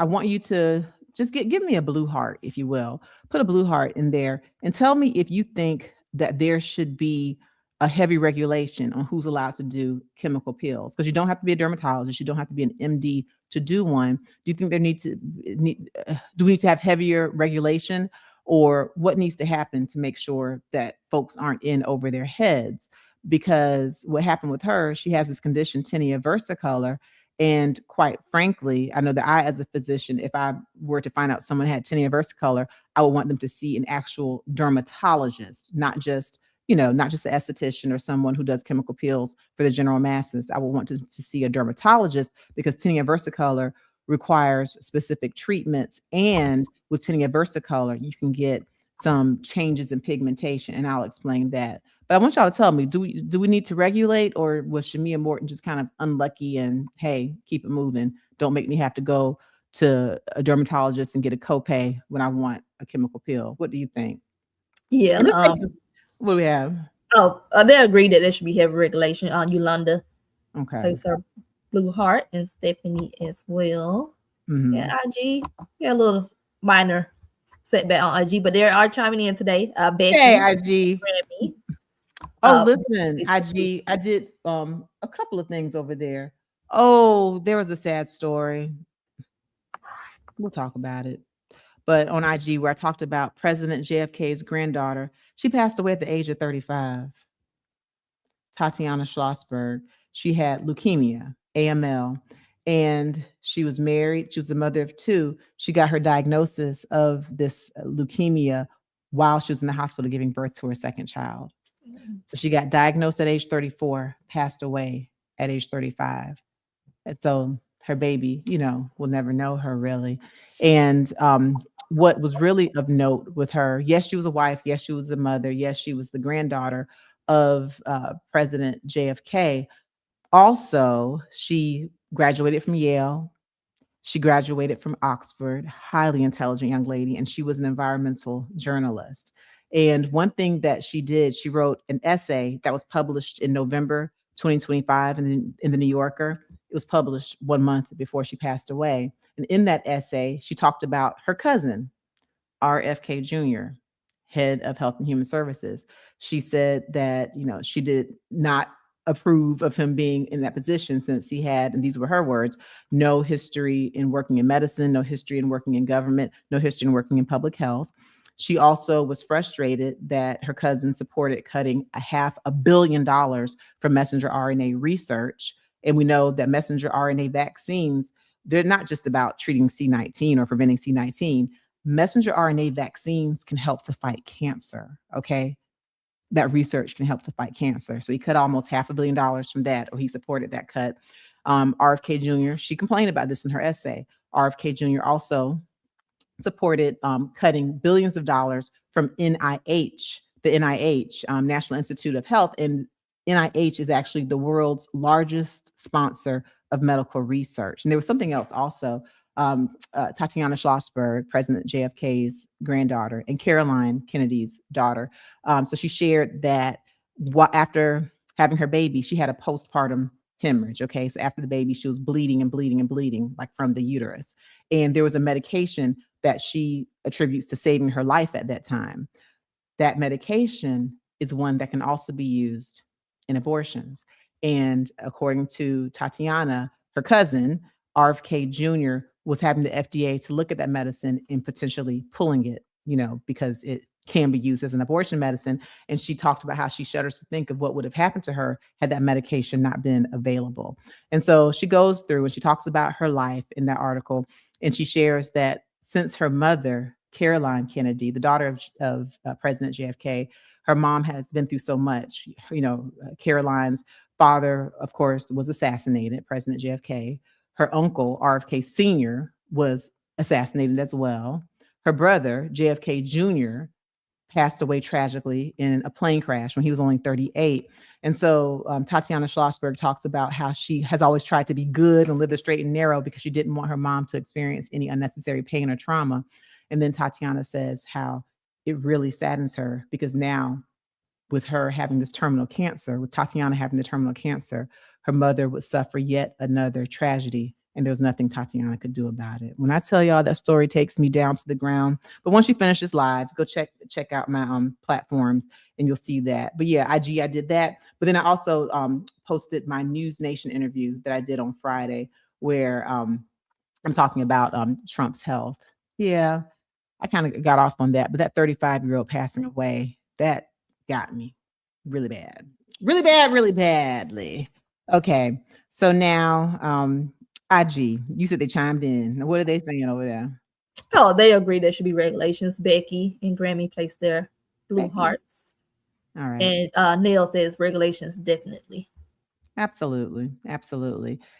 I want you to just give me a blue heart, if you will. Put a blue heart in there and tell me if you think that there should be a heavy regulation on who's allowed to do chemical peels, because you don't have to be a dermatologist, you don't have to be an MD to do one. Do you think do we need to have heavier regulation, or what needs to happen to make sure that folks aren't in over their heads? Because what happened with her, she has this condition, tinea versicolor. And quite frankly, I know that I, as a physician, if I were to find out someone had tinea versicolor, I would want them to see an actual dermatologist, not just an esthetician or someone who does chemical peels for the general masses. I would want to see a dermatologist, because tinea versicolor requires specific treatments. And with tinea versicolor, you can get some changes in pigmentation, and I'll explain that. But I want y'all to tell me, do we need to regulate, or was Shamea Morton just kind of unlucky and, hey, keep it moving? Don't make me have to go to a dermatologist and get a copay when I want a chemical peel. What do you think? Yeah. What do we have? They agree that there should be heavy regulation on Yolanda. Okay. Place her blue heart, and Stephanie as well. Mm-hmm. Yeah, IG. Yeah, a little minor setback on IG, but they are chiming in today. Becky. Hey, IG. Grammy. Listen, IG, I did a couple of things over there. Oh, there was a sad story. We'll talk about it. But on IG, where I talked about President JFK's granddaughter, she passed away at the age of 35. Tatiana Schlossberg. She had leukemia, AML, and she was married. She was the mother of two. She got her diagnosis of this leukemia while she was in the hospital giving birth to her second child. So she got diagnosed at age 34, passed away at age 35. And so her baby, will never know her really. And what was really of note with her, yes, she was a wife. Yes, she was a mother. Yes, she was the granddaughter of President JFK. Also, she graduated from Yale. She graduated from Oxford, highly intelligent young lady, and she was an environmental journalist. And one thing that she did, she wrote an essay that was published in November 2025 in the New Yorker. It was published 1 month before she passed away. And in that essay, she talked about her cousin, RFK Jr., head of Health and Human Services. She said that, she did not approve of him being in that position, since he had, and these were her words, no history in working in medicine, no history in working in government, no history in working in public health. She also was frustrated that her cousin supported cutting $500 million from messenger RNA research. And we know that messenger RNA vaccines, they're not just about treating C19 or preventing C19. Messenger RNA vaccines can help to fight cancer, okay? That research can help to fight cancer. So he cut almost $500 million from that, or he supported that cut. RFK Jr., she complained about this in her essay. RFK Jr. also supported cutting billions of dollars from NIH, the NIH, National Institute of Health. And NIH is actually the world's largest sponsor of medical research. And there was something else also. Tatiana Schlossberg, President JFK's granddaughter, and Caroline Kennedy's daughter. So she shared that after having her baby, she had a postpartum hemorrhage. Okay. So after the baby, she was bleeding and bleeding and bleeding, like from the uterus. And there was a medication that she attributes to saving her life at that time. That medication is one that can also be used in abortions. And according to Tatiana, her cousin, RFK Jr., was having the FDA to look at that medicine and potentially pulling it, because it can be used as an abortion medicine. And she talked about how she shudders to think of what would have happened to her had that medication not been available. And so she goes through and she talks about her life in that article. And she shares that since her mother, Caroline Kennedy, the daughter of President JFK, her mom has been through so much. Caroline's father, of course, was assassinated, President JFK. Her uncle, RFK Sr., was assassinated as well. Her brother, JFK Jr., passed away tragically in a plane crash when he was only 38. And so Tatiana Schlossberg talks about how she has always tried to be good and live the straight and narrow because she didn't want her mom to experience any unnecessary pain or trauma. And then Tatiana says how it really saddens her because now, with her having this terminal cancer, with Tatiana having the terminal cancer, her mother would suffer yet another tragedy. And there's nothing Tatiana could do about it. When I tell y'all that story takes me down to the ground, but once you finish this live, go check out my platforms and you'll see that. But yeah, IG, I did that. But then I also posted my News Nation interview that I did on Friday, where I'm talking about Trump's health. Yeah, I kind of got off on that, but that 35-year-old passing away, that got me really bad, really badly. Okay, so now IG, you said they chimed in. What are they saying over there? Oh, they agree there should be regulations. Becky and Grammy placed their blue hearts. All right. And Neil says regulations definitely. Absolutely.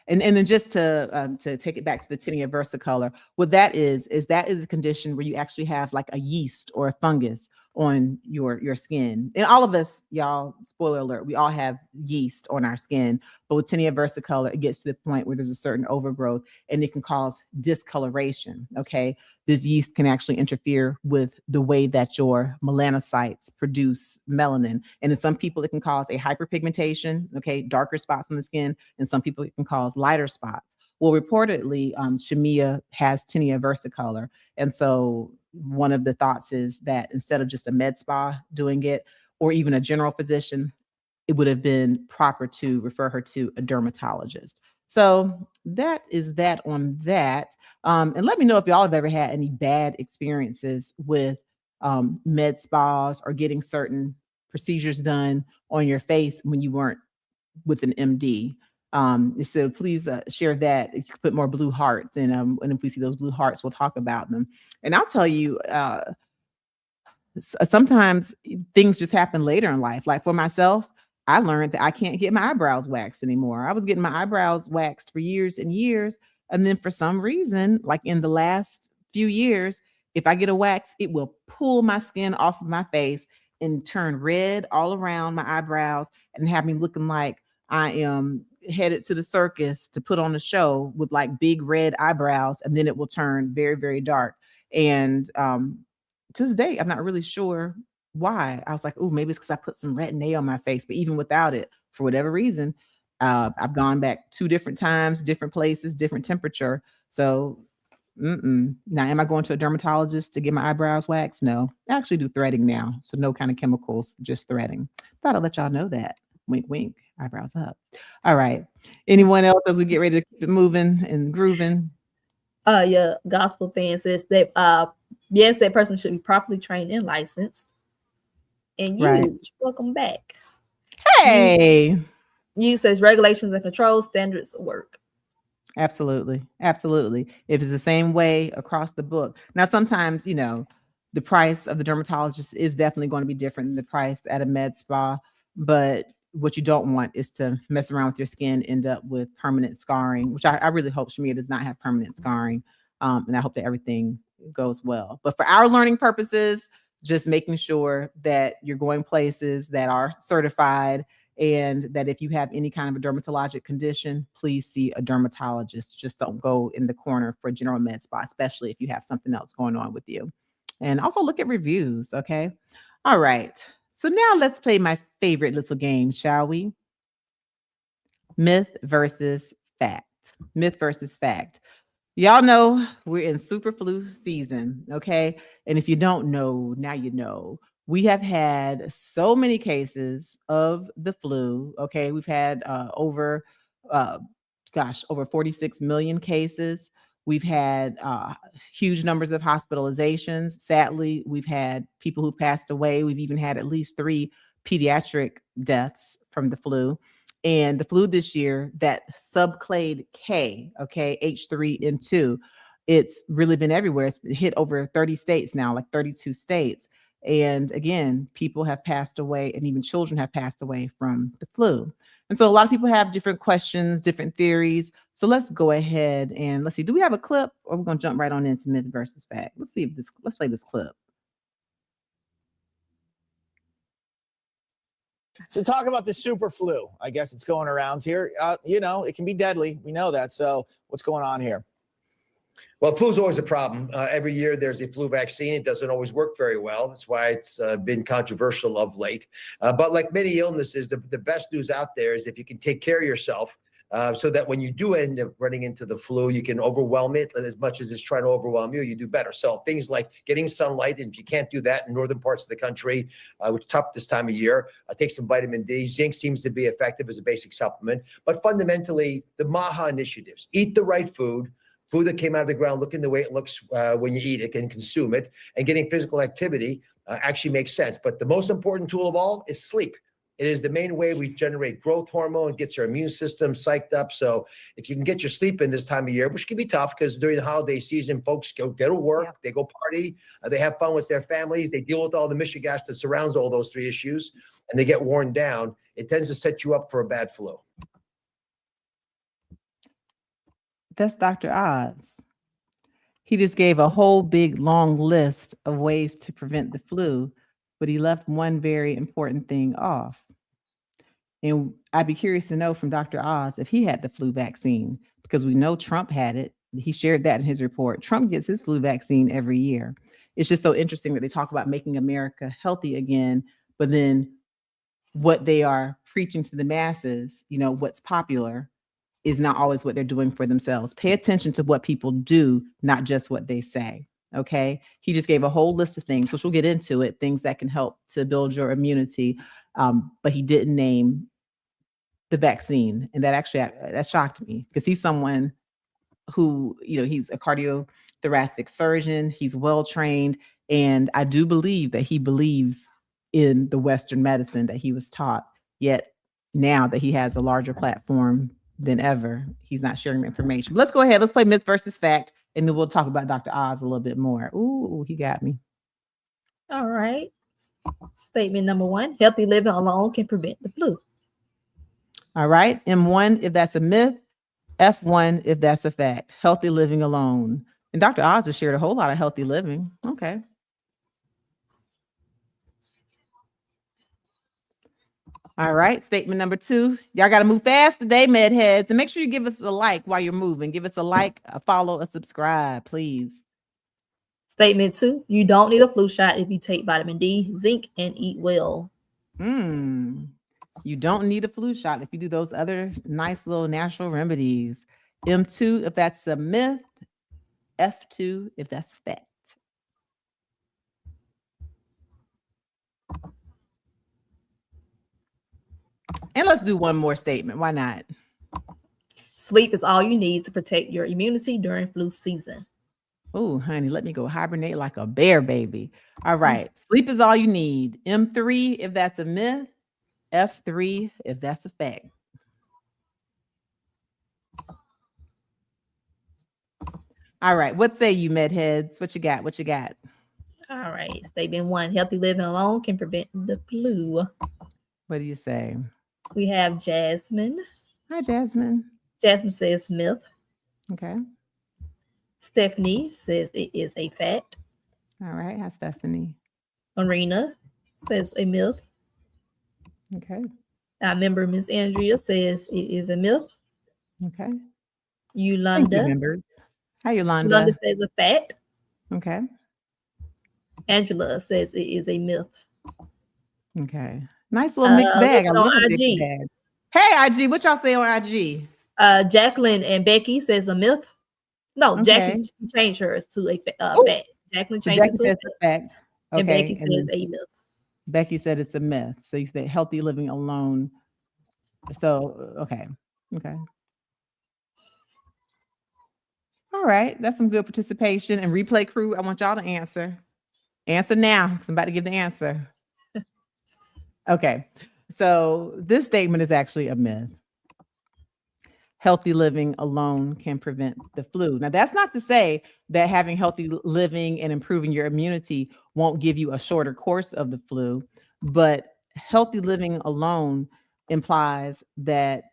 And then just to take it back to the tinea versicolor, what that is that is a condition where you actually have like a yeast or a fungus on your skin. And all of us, y'all, spoiler alert, we all have yeast on our skin. But with tinea versicolor, it gets to the point where there's a certain overgrowth and it can cause discoloration. Okay. This yeast can actually interfere with the way that your melanocytes produce melanin. And in some people, it can cause a hyperpigmentation, okay, darker spots on the skin. And some people, it can cause lighter spots. Well, reportedly, Shamea has tinea versicolor. And so one of the thoughts is that instead of just a med spa doing it, or even a general physician, it would have been proper to refer her to a dermatologist. So that is that on that. And let me know if y'all have ever had any bad experiences with med spas or getting certain procedures done on your face when you weren't with an MD. So please share that. You can put more blue hearts, and if we see those blue hearts, we'll talk about them. And I'll tell you, sometimes things just happen later in life. Like for myself, I learned that I can't get my eyebrows waxed anymore. I was getting my eyebrows waxed for years and years. And then for some reason, like in the last few years, if I get a wax, it will pull my skin off of my face and turn red all around my eyebrows and have me looking like I am headed to the circus to put on a show with like big red eyebrows. And then it will turn very, very dark. And to this day, I'm not really sure why. I was like, oh, maybe it's because I put some retin-A on my face. But even without it, for whatever reason, I've gone back 2 different times, different places, different temperature. So now, am I going to a dermatologist to get my eyebrows waxed? No, I actually do threading now. So no kind of chemicals, just threading. Thought I'd let y'all know that. Wink, wink, eyebrows up. All right. Anyone else as we get ready to keep it moving and grooving? Yeah, gospel fan says that yes, that person should be properly trained and licensed. And you, welcome back. Hey. You says regulations and controls, standards of work. Absolutely. If it's the same way across the book. Now, sometimes, the price of the dermatologist is definitely going to be different than the price at a med spa. But what you don't want is to mess around with your skin, end up with permanent scarring, which I really hope Shamea does not have permanent scarring. And I hope that everything goes well. But for our learning purposes, just making sure that you're going places that are certified, and that if you have any kind of a dermatologic condition, please see a dermatologist. Just don't go in the corner for general med spa, especially if you have something else going on with you. And also look at reviews, okay? All right. So now let's play my favorite little game, shall we? Myth versus fact. Myth versus fact. Y'all know we're in super flu season, okay? And if you don't know, now you know. We have had so many cases of the flu, okay? We've had over 46 million cases. We've had huge numbers of hospitalizations. Sadly, we've had people who've passed away. We've even had at least 3 pediatric deaths from the flu. And the flu this year, that subclade K, okay, H3N2, it's really been everywhere. It's hit over 30 states now, like 32 states. And again, people have passed away, and even children have passed away from the flu. And so a lot of people have different questions, different theories. So let's go ahead and let's see. Do we have a clip, or we're going to jump right on into myth versus fact? Let's play this clip. So talk about the super flu. I guess it's going around here. It can be deadly. We know that. So what's going on here? Well, flu is always a problem. Every year there's a flu vaccine. It doesn't always work very well. That's why it's been controversial of late. But like many illnesses, the best news out there is if you can take care of yourself so that when you do end up running into the flu, you can overwhelm it as much as it's trying to overwhelm you, you do better. So things like getting sunlight, and if you can't do that in northern parts of the country, which is tough this time of year, take some vitamin D. Zinc seems to be effective as a basic supplement. But fundamentally, the MAHA initiatives, eat the right food that came out of the ground, looking the way it looks when you eat it and consume it, and getting physical activity actually makes sense. But the most important tool of all is sleep. It is the main way we generate growth hormone, gets our immune system psyched up. So if you can get your sleep in this time of year, which can be tough because during the holiday season, folks go to work, They go party, they have fun with their families, they deal with all the mishigas that surrounds all those three issues, and they get worn down. It tends to set you up for a bad flu. That's Dr. Oz. He just gave a whole big long list of ways to prevent the flu, but he left one very important thing off. And I'd be curious to know from Dr. Oz if he had the flu vaccine, because we know Trump had it. He shared that in his report. Trump gets his flu vaccine every year. It's just so interesting that they talk about making America healthy again, but then what they are preaching to the masses, what's popular, is not always what they're doing for themselves. Pay attention to what people do, not just what they say. Okay. He just gave a whole list of things, which we'll get into it, things that can help to build your immunity. But he didn't name the vaccine. And that shocked me, because he's someone who, he's a cardiothoracic surgeon. He's well-trained. And I do believe that he believes in the Western medicine that he was taught. Yet now that he has a larger platform than ever, he's not sharing the information. Let's go ahead. Let's play myth versus fact, and then we'll talk about Dr. Oz a little bit more. Ooh, he got me. All right. Statement number 1, healthy living alone can prevent the flu. All right. M1, if that's a myth. F1, if that's a fact. Healthy living alone. And Dr. Oz has shared a whole lot of healthy living. Okay. All right. Statement number 2. Y'all got to move fast today, med heads. And make sure you give us a like while you're moving. Give us a like, a follow, a subscribe, please. Statement 2. You don't need a flu shot if you take vitamin D, zinc, and eat well. You don't need a flu shot if you do those other nice little natural remedies. M2, if that's a myth. F2, if that's a fact. And let's do one more statement. Why not? Sleep is all you need to protect your immunity during flu season. Oh, honey, let me go hibernate like a bear, baby. All right. Sleep is all you need. M3, if that's a myth. F3, if that's a fact. All right. What say you, med heads? What you got? All right. Statement 1, healthy living alone can prevent the flu. What do you say? We have Jasmine. Hi, Jasmine. Jasmine says myth. Okay. Stephanie says it is a fact. All right. Hi, Stephanie. Marina says a myth. Okay. Our member, Miss Andrea, says it is a myth. Okay. Yolanda. Thank you, members. Hi, Yolanda. Yolanda says a fact. Okay. Angela says it is a myth. Okay. Nice little mixed bag. I love a mixed IG. bag. Hey, IG, what y'all say on IG? Jacqueline and Becky says a myth. No, Okay. Jacqueline changed hers to a fact. Jacqueline So changed Jackie it to says a a fact. Okay. and Becky and says then a myth. Becky said it's a myth. So you said healthy living alone. So, okay. Okay. All right. That's some good participation. And replay crew, I want y'all to answer. Answer now, because I'm about to give the answer. Okay. So this statement is actually a myth. Healthy living alone can prevent the flu. Now, that's not to say that having healthy living and improving your immunity won't give you a shorter course of the flu, but healthy living alone implies that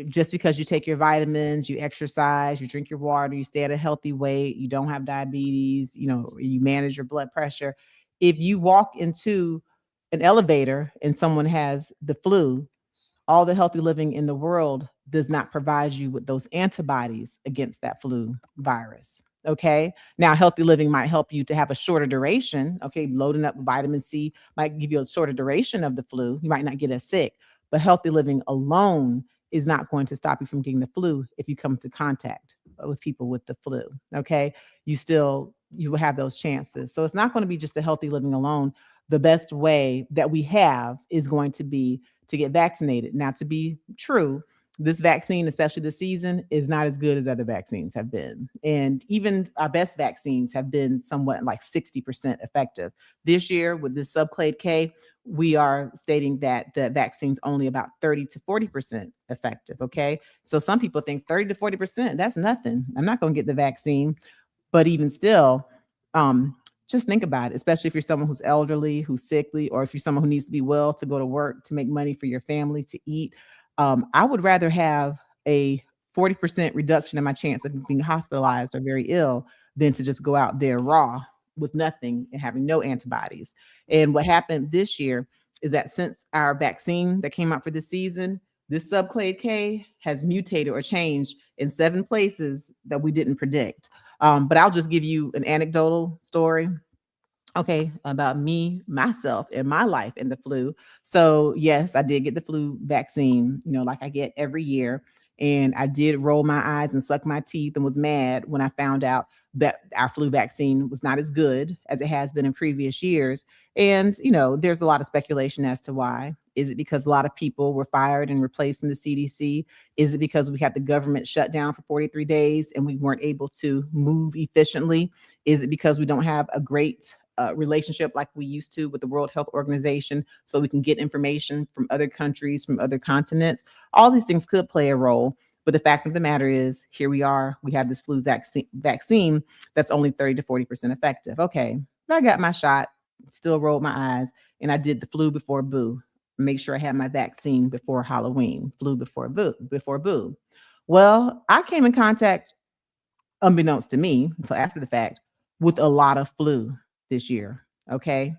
just because you take your vitamins, you exercise, you drink your water, you stay at a healthy weight, you don't have diabetes, you manage your blood pressure. If you walk into an elevator and someone has the flu, all the healthy living in the world does not provide you with those antibodies against that flu virus. Okay. Now, healthy living might help you to have a shorter duration. Okay. Loading up with vitamin C might give you a shorter duration of the flu. You might not get as sick, but healthy living alone is not going to stop you from getting the flu if you come into contact with people with the flu. Okay. You will have those chances. So it's not going to be just a healthy living alone. The best way that we have is going to be to get vaccinated. Now, to be true, this vaccine, especially this season, is not as good as other vaccines have been. And even our best vaccines have been somewhat like 60% effective. This year with this subclade K, we are stating that the vaccine's only about 30 to 40% effective. Okay. So some people think 30 to 40%, that's nothing. I'm not going to get the vaccine. But even still, just think about it, especially if you're someone who's elderly, who's sickly, or if you're someone who needs to be well to go to work, to make money for your family, to eat. I would rather have a 40% reduction in my chance of being hospitalized or very ill than to just go out there raw with nothing and having no antibodies. And what happened this year is that since our vaccine that came out for this season, this subclade K has mutated or changed in 7 places that we didn't predict. But I'll just give you an anecdotal story, okay, about me, myself, and my life and the flu. So yes, I did get the flu vaccine, like I get every year. And I did roll my eyes and suck my teeth and was mad when I found out that our flu vaccine was not as good as it has been in previous years. And, there's a lot of speculation as to why. Is it because a lot of people were fired and replaced in the CDC? Is it because we had the government shut down for 43 days and we weren't able to move efficiently? Is it because we don't have a great relationship like we used to with the World Health Organization so we can get information from other countries, from other continents? All these things could play a role. But the fact of the matter is, here we are. We have this flu vaccine that's only 30 to 40% effective. Okay, but I got my shot, still rolled my eyes, and I did the flu before boo. Make sure I had my vaccine before Halloween. Flu before boo. Well, I came in contact, unbeknownst to me, until after the fact, with a lot of flu this year. Okay.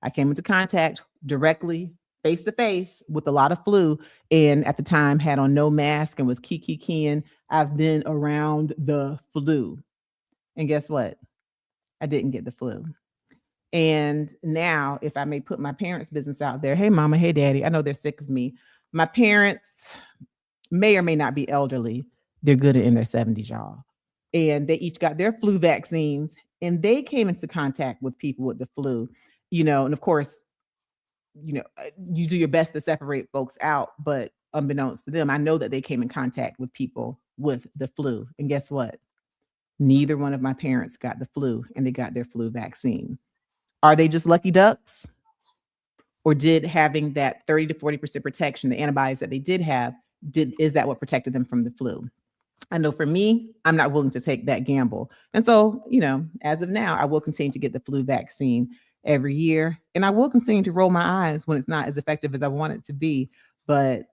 I came into contact directly, face to face, with a lot of flu. And at the time had on no mask and was kikiing. I've been around the flu. And guess what? I didn't get the flu. And now, if I may put my parents' business out there, hey, mama, hey, daddy, I know they're sick of me. My parents may or may not be elderly. They're good in their 70s, y'all. And they each got their flu vaccines and they came into contact with people with the flu, and of course, you do your best to separate folks out, but unbeknownst to them, I know that they came in contact with people with the flu. And guess what? Neither one of my parents got the flu and they got their flu vaccine. Are they just lucky ducks? Or did having that 30 to 40% protection, the antibodies that they did have, is that what protected them from the flu? I know for me, I'm not willing to take that gamble. And so, as of now, I will continue to get the flu vaccine every year. And I will continue to roll my eyes when it's not as effective as I want it to be. But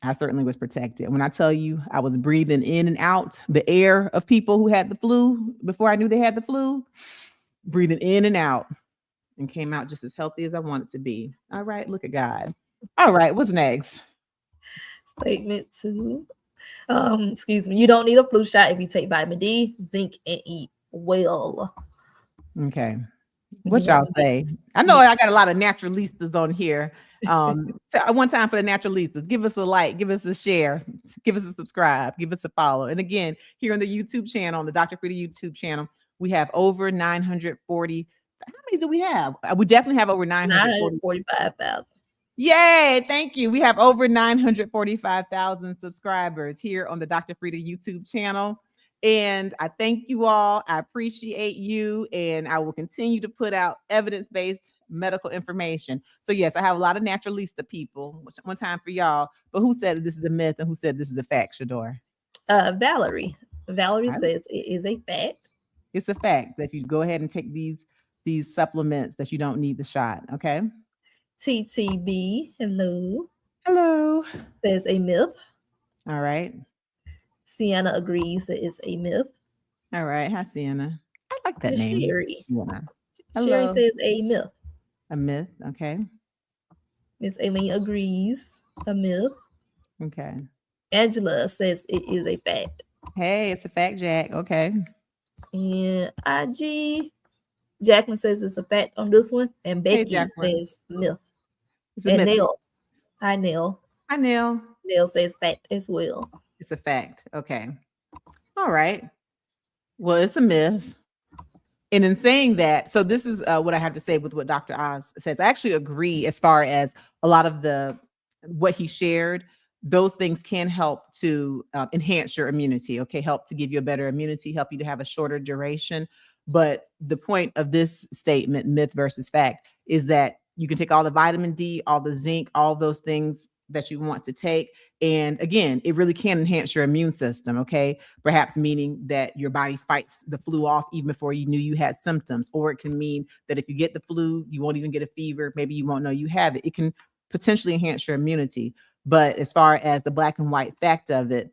I certainly was protected. When I tell you I was breathing in and out the air of people who had the flu before I knew they had the flu, breathing in and out, and came out just as healthy as I wanted to be. All right, look at God. All right, what's next? Statement 2. Excuse me. You don't need a flu shot if you take vitamin D, zinc, and eat well. Okay. What y'all say? I know I got a lot of naturalistas on here. So one time for the naturalistas, give us a like, give us a share, give us a subscribe, give us a follow. And again, here on the YouTube channel, on the Dr. Frita YouTube channel, we have over 940. How many do we have? We definitely have over 945,000. Yay, thank you. We have over 945,000 subscribers here on the Dr. Frita YouTube channel. And I thank you all. I appreciate you. And I will continue to put out evidence-based medical information. So yes, I have a lot of naturalista people. One time for y'all. But who said this is a myth and who said this is a fact, Shador? Valerie. Valerie says it is a fact. It's a fact that if you go ahead and take these supplements that you don't need the shot. Okay. TTB, hello. Hello. says a myth. All right. Sienna agrees that it's a myth. All right. Hi, Sienna. I like that And name. Sherry. Sienna. Sherry Hello. says a myth. A myth. Okay. Miss Aileen agrees. A myth. Okay. Angela says it is a fact. Hey, it's a fact, Jack. Okay. And IG, Jacqueline says it's a fact on this one. And Hey, Becky Jacqueline. says myth. It's a And myth. Neil. Hi, Neil. Hi, Neil. Neil says fact as well. It's a fact. Okay. All right. Well, it's a myth. And in saying that, so this is what I have to say with what Dr. Oz says. I actually agree as far as a lot of what he shared. Those things can help to enhance your immunity, okay? Help to give you a better immunity, help you to have a shorter duration. But the point of this statement, myth versus fact, is that you can take all the vitamin D, all the zinc, all those things that you want to take. And again, it really can enhance your immune system, okay? Perhaps meaning that your body fights the flu off even before you knew you had symptoms. Or it can mean that if you get the flu, you won't even get a fever. Maybe you won't know you have it. It can potentially enhance your immunity. But as far as the black and white fact of it,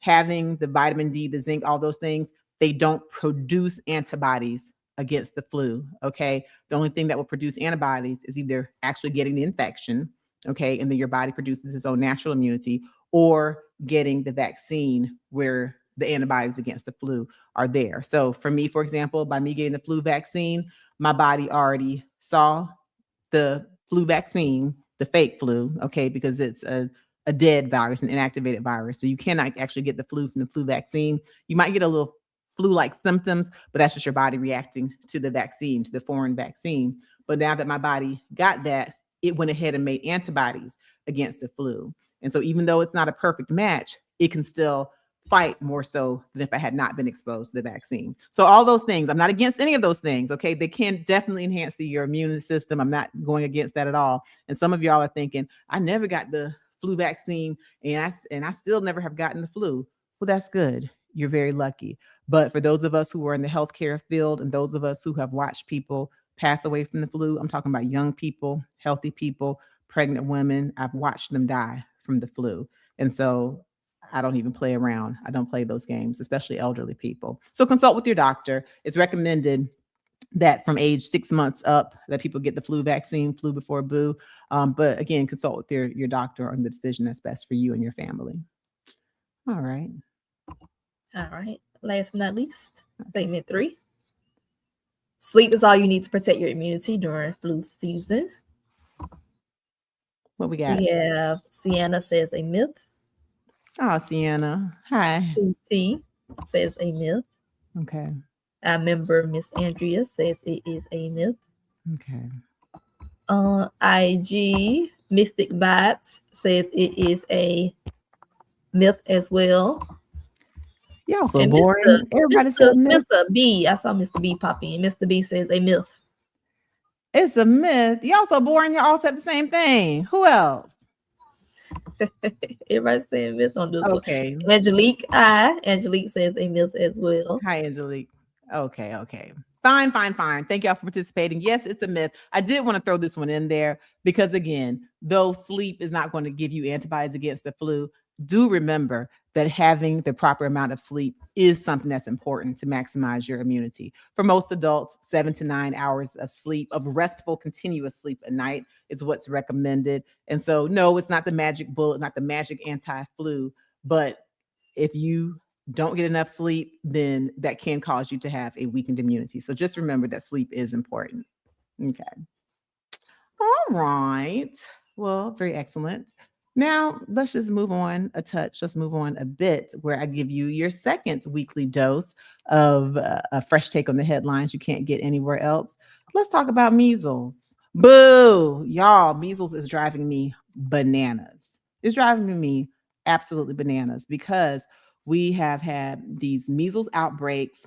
having the vitamin D, the zinc, all those things, they don't produce antibodies against the flu, okay? The only thing that will produce antibodies is either actually getting the infection, okay, and then your body produces its own natural immunity, or getting the vaccine where the antibodies against the flu are there. So for me, for example, by me getting the flu vaccine, my body already saw the flu vaccine, the fake flu, okay, because it's a dead virus, an inactivated virus. So you cannot actually get the flu from the flu vaccine. You might get a little flu-like symptoms, but that's just your body reacting to the vaccine, to the foreign vaccine. But now that my body got that, it went ahead and made antibodies against the flu. And so even though it's not a perfect match, it can still fight more so than if I had not been exposed to the vaccine. So all those things, I'm not against any of those things, okay? They can definitely enhance your immune system. I'm not going against that at all. And some of y'all are thinking, I never got the flu vaccine and I still never have gotten the flu. Well, that's good. You're very lucky. But for those of us who are in the healthcare field and those of us who have watched people pass away from the flu, I'm talking about young people, healthy people, pregnant women, I've watched them die from the flu. And so I don't even play around. I don't play those games, especially elderly people. So consult with your doctor. It's recommended that from age 6 months up that people get the flu vaccine, flu before boo. But again, consult with your doctor on the decision that's best for you and your family. All right. All right. Last but not least, statement 3. Sleep is all you need to protect your immunity during flu season. What we got? We have Sienna says a myth. Oh, Sienna. Hi. T says a myth. Okay. Our member, Miss Andrea, says it is a myth. Okay. IG, Mystic Vibes says it is a myth as well. Y'all so And boring. Everybody said myth. Mr. B, I saw Mr. B pop in. Mr. B says a myth. It's a myth. Y'all so boring. Y'all all said the same thing. Who else? Everybody's saying myth on this Okay. one. Angelique says a myth as well. Hi, Angelique. Okay. Fine. Thank y'all for participating. Yes, it's a myth. I did want to throw this one in there because, again, though sleep is not going to give you antibodies against the flu, do remember that having the proper amount of sleep is something that's important to maximize your immunity. For most adults, 7 to 9 hours of sleep, of restful, continuous sleep a night is what's recommended. And so, no, it's not the magic bullet, not the magic anti-flu, but if you don't get enough sleep, then that can cause you to have a weakened immunity. So just remember that sleep is important. Okay. All right. Well, very excellent. Now, let's just move on a touch. Let's move on a bit where I give you your second weekly dose of a fresh take on the headlines you can't get anywhere else. Let's talk about measles. Boo! Y'all, measles is driving me bananas. It's driving me absolutely bananas because we have had these measles outbreaks.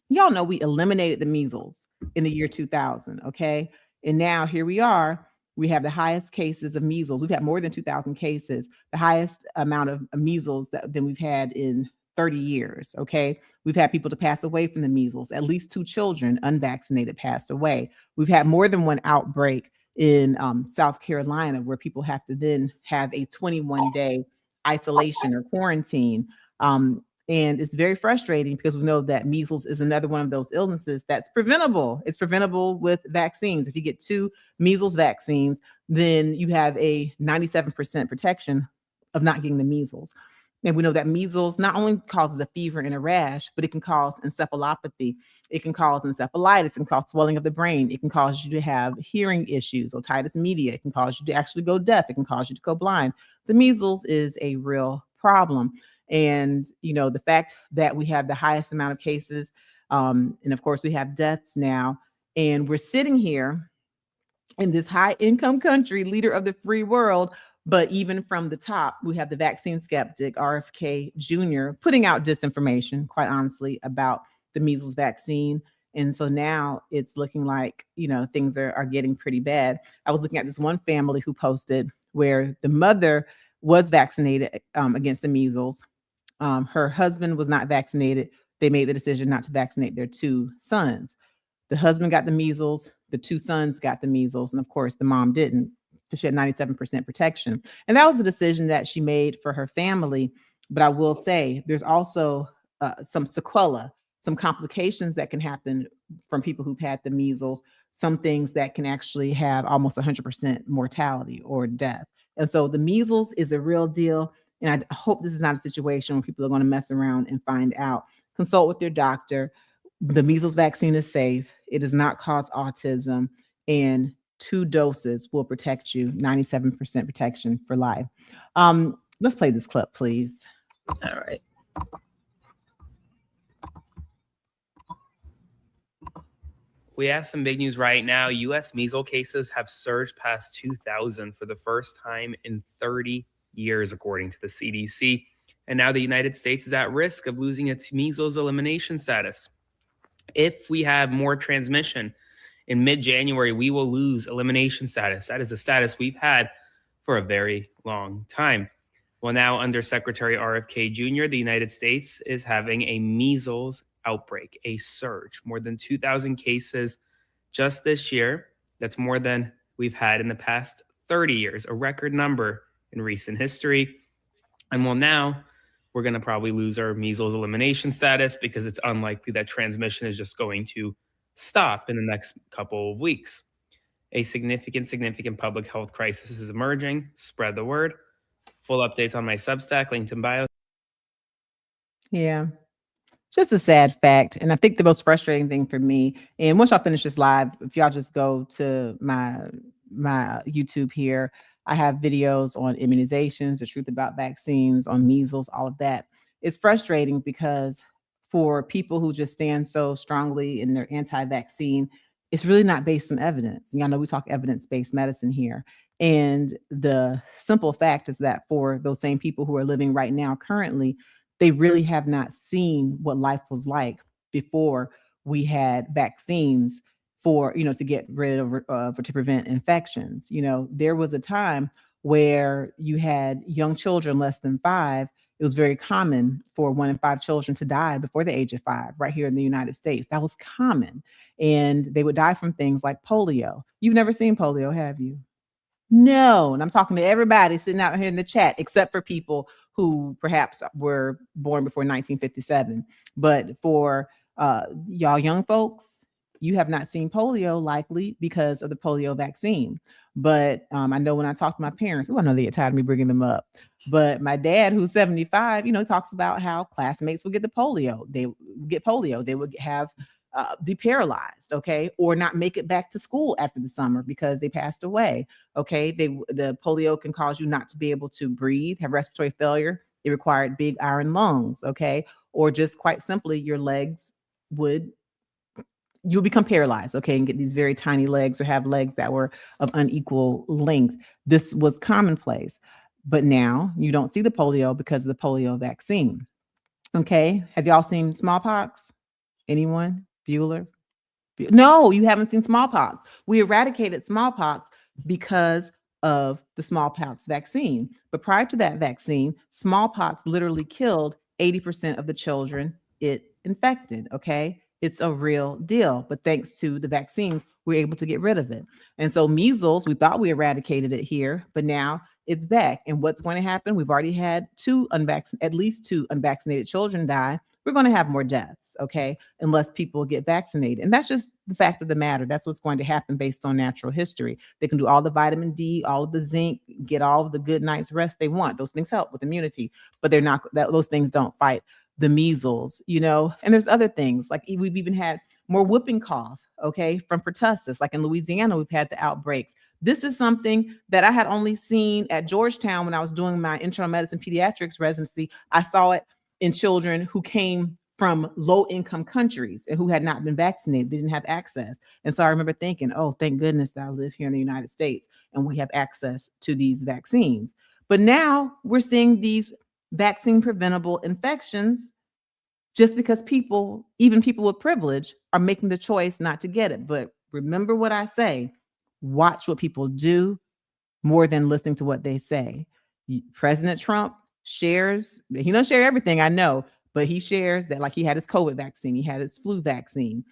Y'all know we eliminated the measles in the year 2000, okay? And now here we are. We have the highest cases of measles. We've had more than 2,000 cases, the highest amount of measles than we've had in 30 years, okay? We've had people to pass away from the measles. At least 2 children unvaccinated passed away. We've had more than one outbreak in South Carolina, where people have to then have a 21-day isolation or quarantine. And it's very frustrating because we know that measles is another one of those illnesses that's preventable. It's preventable with vaccines. If you get 2 measles vaccines, then you have a 97% protection of not getting the measles. And we know that measles not only causes a fever and a rash, but it can cause encephalopathy. It can cause encephalitis. It can cause swelling of the brain. It can cause you to have hearing issues, otitis media. It can cause you to actually go deaf. It can cause you to go blind. The measles is a real problem. And, the fact that we have the highest amount of cases, and of course we have deaths now, and we're sitting here in this high income country, leader of the free world. But even from the top, we have the vaccine skeptic, RFK Jr., putting out disinformation, quite honestly, about the measles vaccine. And so now it's looking like, things are getting pretty bad. I was looking at this one family who posted where the mother was vaccinated against the measles. Her husband was not vaccinated. They made the decision not to vaccinate their 2 sons. The husband got the measles. The 2 sons got the measles. And of course, the mom didn't. She had 97% protection. And that was a decision that she made for her family. But I will say there's also some sequela, some complications that can happen from people who've had the measles, some things that can actually have almost 100% mortality or death. And so the measles is a real deal. And I hope this is not a situation where people are going to mess around and find out. Consult with your doctor. The measles vaccine is safe. It does not cause autism. And 2 doses will protect you, 97% protection for life. Let's play this clip, please. All right. We have some big news right now. U.S. measles cases have surged past 2,000 for the first time in 30 years, according to the CDC. And now the United States is at risk of losing its measles elimination status. If we have more transmission in mid-January, we will lose elimination status. That is a status we've had for a very long time. Well, now under Secretary RFK Jr., the United States is having a measles outbreak, a surge, more than 2,000 cases just this year. That's more than we've had in the past 30 years, a record number in recent history. And well, now we're going to probably lose our measles elimination status because it's unlikely that transmission is just going to stop in the next couple of weeks. A significant public health crisis is emerging. Spread the word. Full updates on my Substack, linked in bio. Yeah. Just a sad fact. And I think the most frustrating thing for me, and once y'all finish this live, if y'all just go to my YouTube here, I have videos on immunizations, the truth about vaccines, on measles, all of that. It's frustrating because for people who just stand so strongly in their anti-vaccine, it's really not based on evidence. Y'all know we talk evidence-based medicine here. And the simple fact is that for those same people who are living right now currently, they really have not seen what life was like before we had vaccines for, to get rid of, to prevent infections. There was a time where you had young children less than 5. It was very common for 1 in 5 children to die before the age of 5, right here in the United States. That was common. And they would die from things like polio. You've never seen polio, have you? No. And I'm talking to everybody sitting out here in the chat, except for people who perhaps were born before 1957. But for y'all young folks, you have not seen polio likely because of the polio vaccine. But I know when I talk to my parents, I know they get tired of me bringing them up. But my dad, who's 75, talks about how classmates would get the polio. They would get polio. They would have be paralyzed, okay, or not make it back to school after the summer because they passed away, okay. The polio can cause you not to be able to breathe, have respiratory failure. It required big iron lungs, okay, or just quite simply your legs you'll become paralyzed, okay, and get these very tiny legs or have legs that were of unequal length. This was commonplace, but now you don't see the polio because of the polio vaccine, okay. Have y'all seen smallpox? Anyone? Bueller? No, you haven't seen smallpox. We eradicated smallpox because of the smallpox vaccine. But prior to that vaccine, smallpox literally killed 80% of the children it infected, okay? It's a real deal. But thanks to the vaccines, we're able to get rid of it. And so measles, we thought we eradicated it here, but now it's back. And what's going to happen? We've already had at least two unvaccinated children die. We're going to have more deaths, okay, unless people get vaccinated. And that's just the fact of the matter. That's what's going to happen based on natural history. They can do all the vitamin D, all of the zinc, get all of the good night's rest they want. Those things help with immunity, but those things don't fight the measles, and there's other things like we've even had more whooping cough, okay, from pertussis. Like in Louisiana, we've had the outbreaks. This is something that I had only seen at Georgetown when I was doing my internal medicine pediatrics residency. I saw it in children who came from low income countries and who had not been vaccinated. They didn't have access. And so I remember thinking, oh, thank goodness that I live here in the United States and we have access to these vaccines. But now we're seeing these vaccine preventable infections just because even people with privilege, are making the choice not to get it. But remember what I say, watch what people do more than listening to what they say. President Trump shares, he doesn't share everything, I know, but he shares that, like, he had his COVID vaccine, he had his flu vaccine.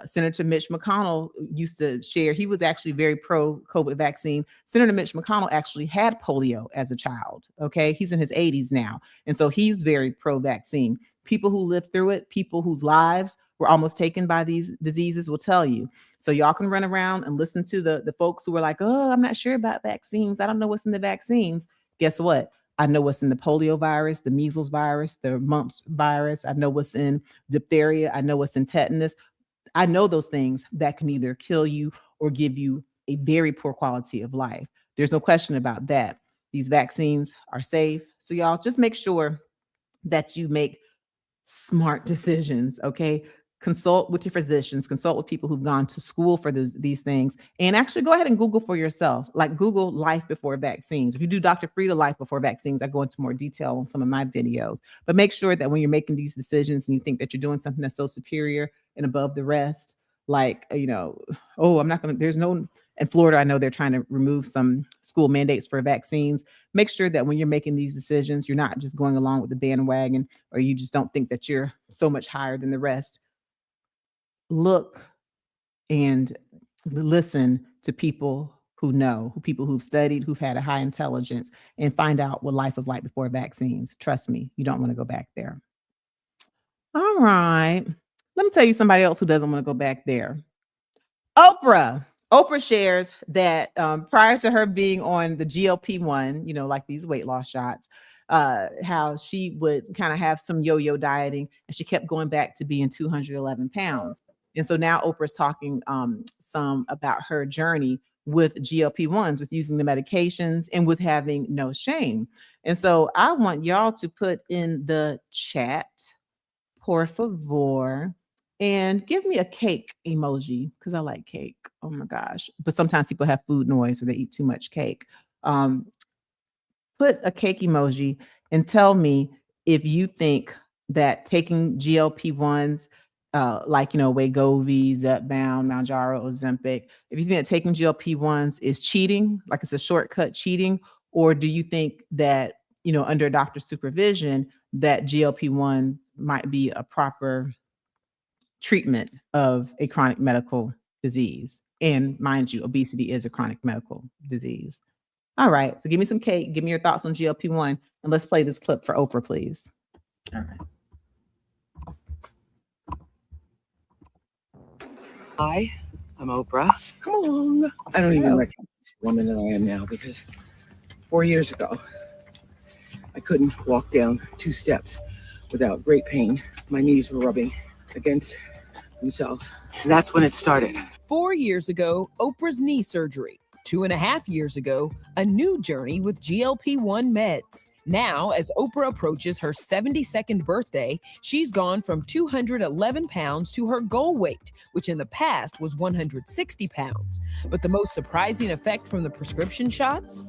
Senator Mitch McConnell used to share, he was actually very pro COVID vaccine. Senator Mitch McConnell actually had polio as a child. Okay. He's in his 80s now. And so he's very pro vaccine. People who lived through it, people whose lives were almost taken by these diseases will tell you. So y'all can run around and listen to the folks who are like, oh, I'm not sure about vaccines. I don't know what's in the vaccines. Guess what? I know what's in the polio virus, the measles virus, the mumps virus. I know what's in diphtheria. I know what's in tetanus. I know those things that can either kill you or give you a very poor quality of life. There's no question about that. These vaccines are safe. So y'all just make sure that you make smart decisions, okay? Consult with your physicians, consult with people who've gone to school for these things, and actually go ahead and Google for yourself, like Google life before vaccines. If you do Dr. Frita life before vaccines, I go into more detail on some of my videos, but make sure that when you're making these decisions and you think that you're doing something that's so superior and above the rest, like, oh, I'm not going to, there's no, in Florida, I know they're trying to remove some school mandates for vaccines. Make sure that when you're making these decisions, you're not just going along with the bandwagon, or you just don't think that you're so much higher than the rest. Look and listen to people who know, people who've studied, who've had a high intelligence, and find out what life was like before vaccines. Trust me, you don't want to go back there. All right. Let me tell you somebody else who doesn't want to go back there. Oprah. Oprah shares that prior to her being on the GLP-1, like these weight loss shots, how she would kind of have some yo-yo dieting, and she kept going back to being 211 pounds. And so now Oprah's talking some about her journey with GLP-1s, with using the medications and with having no shame. And so I want y'all to put in the chat, por favor, and give me a cake emoji, because I like cake. Oh my gosh. But sometimes people have food noise or they eat too much cake. Put a cake emoji and tell me if you think that taking GLP-1s, like, Wegovy, Zepbound, Mounjaro, Ozempic, if you think that taking GLP-1s is cheating, like it's a shortcut cheating, or do you think that, under doctor's supervision, that GLP-1s might be a proper treatment of a chronic medical disease? And mind you, obesity is a chronic medical disease. All right. So give me some cake. Give me your thoughts on GLP-1, and let's play this clip for Oprah, please. All right. Hi, I'm Oprah. Come along. I don't even recognize the woman that I am now, because 4 years ago, I couldn't walk down 2 steps without great pain. My knees were rubbing against themselves. And that's when it started. 4 years ago, Oprah's knee surgery. 2.5 years ago, a new journey with GLP-1 meds. Now, as Oprah approaches her 72nd birthday, she's gone from 211 pounds to her goal weight, which in the past was 160 pounds. But the most surprising effect from the prescription shots?